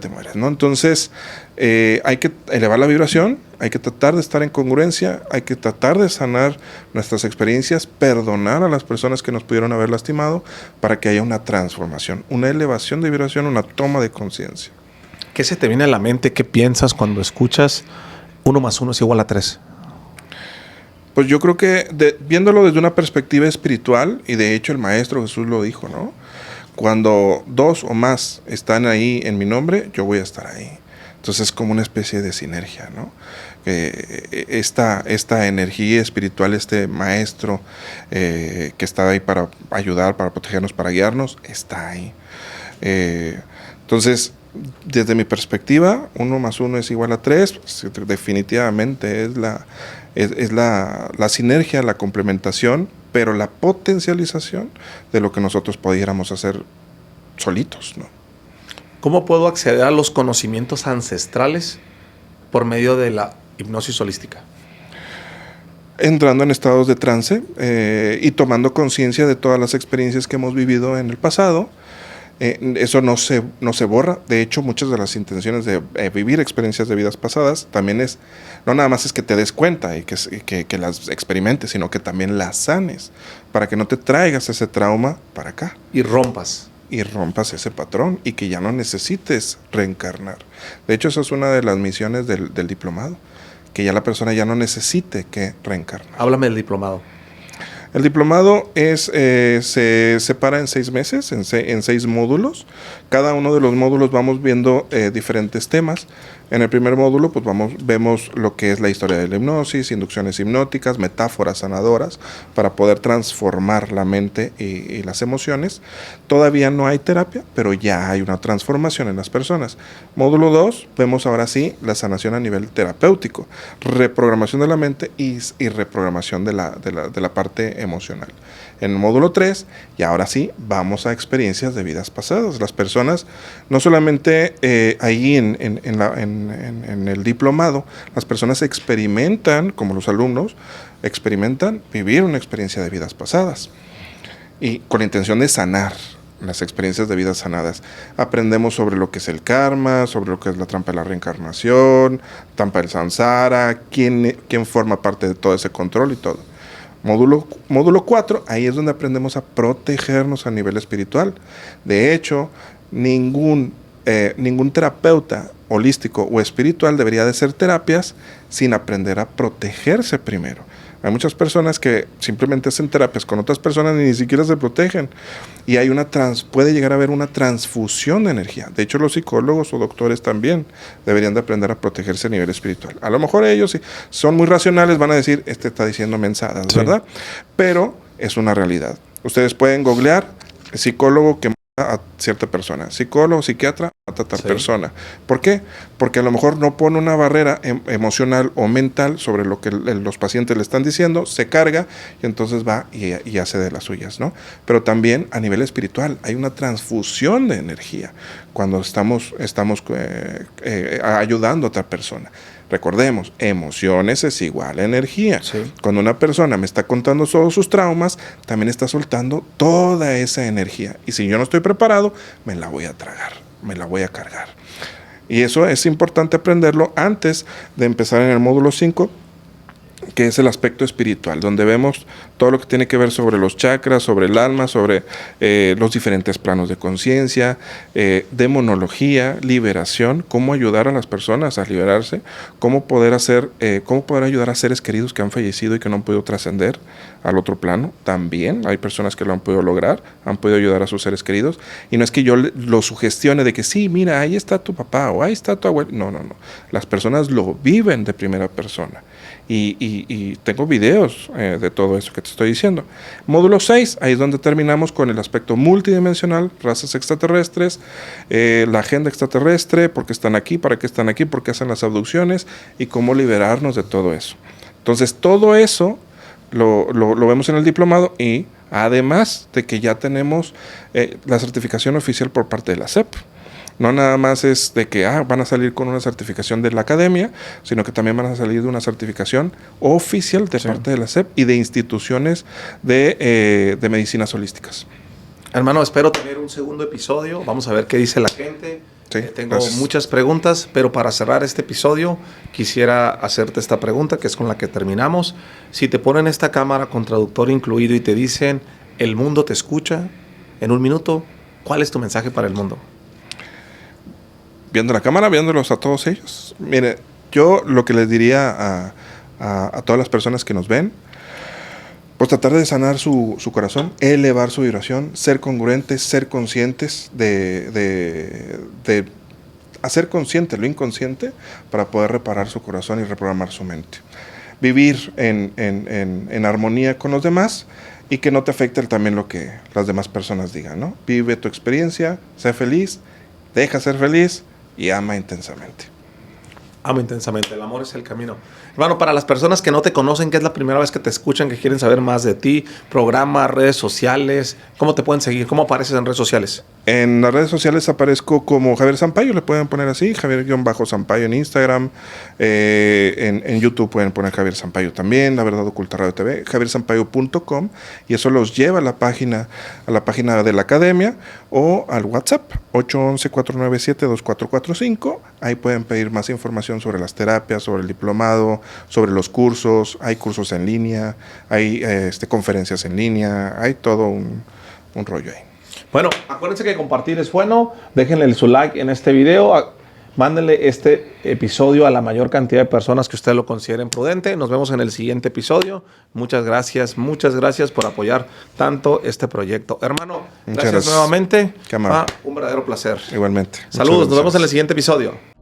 te mueres, ¿no? Entonces, hay que elevar la vibración, hay que tratar de estar en congruencia, hay que tratar de sanar nuestras experiencias, perdonar a las personas que nos pudieron haber lastimado para que haya una transformación, una elevación de vibración, una toma de conciencia. ¿Qué se te viene a la mente? ¿Qué piensas cuando escuchas 1 más 1 es igual a 3? Pues yo creo que viéndolo desde una perspectiva espiritual, y de hecho el Maestro Jesús lo dijo, ¿no? Cuando 2 o más están ahí en mi nombre, yo voy a estar ahí. Entonces es como una especie de sinergia, ¿no? Esta energía espiritual, este Maestro que está ahí para ayudar, para protegernos, para guiarnos, está ahí. Entonces, desde mi perspectiva, 1 más 1 es igual a 3, pues, definitivamente es la sinergia, la complementación, pero la potencialización de lo que nosotros pudiéramos hacer solitos, ¿no? ¿Cómo puedo acceder a los conocimientos ancestrales por medio de la hipnosis holística? Entrando en estados de trance y tomando conciencia de todas las experiencias que hemos vivido en el pasado. Eso no se borra. De hecho, muchas de las intenciones de vivir experiencias de vidas pasadas también no nada más es que te des cuenta y que las experimentes, sino que también las sanes para que no te traigas ese trauma para acá. Y rompas ese patrón y que ya no necesites reencarnar. De hecho, esa es una de las misiones del diplomado, que ya la persona ya no necesite que reencarnar. Háblame del diplomado. El diplomado se separa en 6 meses, en 6 módulos. Cada uno de los módulos vamos viendo diferentes temas. En el primer módulo, pues vemos lo que es la historia de la hipnosis, inducciones hipnóticas, metáforas sanadoras para poder transformar la mente y las emociones. Todavía no hay terapia, pero ya hay una transformación en las personas. Módulo 2, vemos ahora sí la sanación a nivel terapéutico, reprogramación de la mente y reprogramación de la parte emocional. En el módulo 3, y ahora sí, vamos a experiencias de vidas pasadas. Las personas, no solamente ahí en el diplomado, las personas experimentan, como los alumnos, experimentan vivir una experiencia de vidas pasadas. Y con la intención de sanar las experiencias de vidas sanadas. Aprendemos sobre lo que es el karma, sobre lo que es la trampa de la reencarnación, trampa del samsara, quién forma parte de todo ese control y todo. Módulo 4, ahí es donde aprendemos a protegernos a nivel espiritual. De hecho, ningún terapeuta holístico o espiritual debería de hacer terapias sin aprender a protegerse primero. Hay muchas personas que simplemente hacen terapias con otras personas y ni siquiera se protegen. Y puede llegar a haber una transfusión de energía. De hecho, los psicólogos o doctores también deberían de aprender a protegerse a nivel espiritual. A lo mejor ellos, si son muy racionales, van a decir, este está diciendo mensadas, sí, ¿verdad? Pero es una realidad. Ustedes pueden googlear psicólogo que a cierta persona, psicólogo, psiquiatra, mata a tal persona. ¿Por qué? Porque a lo mejor no pone una barrera emocional o mental sobre lo que los pacientes le están diciendo, se carga y entonces va y hace de las suyas, ¿no? Pero también a nivel espiritual hay una transfusión de energía cuando estamos ayudando a otra persona. Recordemos, emociones es igual a energía. Sí. Cuando una persona me está contando todos sus traumas, también está soltando toda esa energía. Y si yo no estoy preparado, me la voy a tragar, me la voy a cargar. Y eso es importante aprenderlo antes de empezar en el módulo 5, que es el aspecto espiritual, donde vemos todo lo que tiene que ver sobre los chakras, sobre el alma, sobre los diferentes planos de conciencia, demonología, liberación, cómo ayudar a las personas a liberarse, cómo poder ayudar a seres queridos que han fallecido y que no han podido trascender al otro plano. También hay personas que lo han podido lograr, han podido ayudar a sus seres queridos, y no es que yo lo sugestione de que sí, mira, ahí está tu papá o ahí está tu abuelo. No. Las personas lo viven de primera persona. Y tengo videos de todo eso que te estoy diciendo. Módulo 6, ahí es donde terminamos con el aspecto multidimensional, razas extraterrestres, la agenda extraterrestre, por qué están aquí, para qué están aquí, por qué hacen las abducciones y cómo liberarnos de todo eso. Entonces, todo eso lo vemos en el diplomado, y además de que ya tenemos la certificación oficial por parte de la SEP. No nada más es de que van a salir con una certificación de la academia, sino que también van a salir de una certificación oficial de parte de la SEP y de instituciones de medicinas holísticas. Hermano, espero tener un segundo episodio. Vamos a ver qué dice la gente. Sí, tengo muchas preguntas, pero para cerrar este episodio quisiera hacerte esta pregunta, que es con la que terminamos. Si te ponen esta cámara con traductor incluido y te dicen, el mundo te escucha en un minuto, ¿cuál es tu mensaje para el mundo? Viendo la cámara, viéndolos a todos ellos. Mire, yo lo que les diría a todas las personas que nos ven, pues tratar de sanar su corazón, elevar su vibración, ser congruentes, ser conscientes de hacer consciente lo inconsciente para poder reparar su corazón y reprogramar su mente. Vivir en armonía con los demás y que no te afecte también lo que las demás personas digan, ¿no? Vive tu experiencia, sé feliz, deja ser feliz y ama intensamente. Ama intensamente, el amor es el camino. Hermano, para las personas que no te conocen, que es la primera vez que te escuchan, que quieren saber más de ti, programa, redes sociales, ¿cómo te pueden seguir? ¿Cómo apareces en redes sociales? En las redes sociales aparezco como Javier Sampaio, le pueden poner así, Javier-Sampaio en Instagram, en YouTube pueden poner Javier Sampaio también, La Verdad Oculta Radio TV, javiersampaio.com, y eso los lleva a la página de la academia o al WhatsApp 811-497-2445. Ahí pueden pedir más información sobre las terapias, sobre el diplomado, sobre los cursos. Hay cursos en línea, hay conferencias en línea, hay todo un rollo ahí. Bueno, acuérdense que compartir es bueno. Déjenle su like en este video. Mándenle este episodio a la mayor cantidad de personas que ustedes lo consideren prudente. Nos vemos en el siguiente episodio. Muchas gracias por apoyar tanto este proyecto. Hermano, gracias nuevamente. Qué amable. Un verdadero placer. Igualmente. Saludos, nos vemos en el siguiente episodio.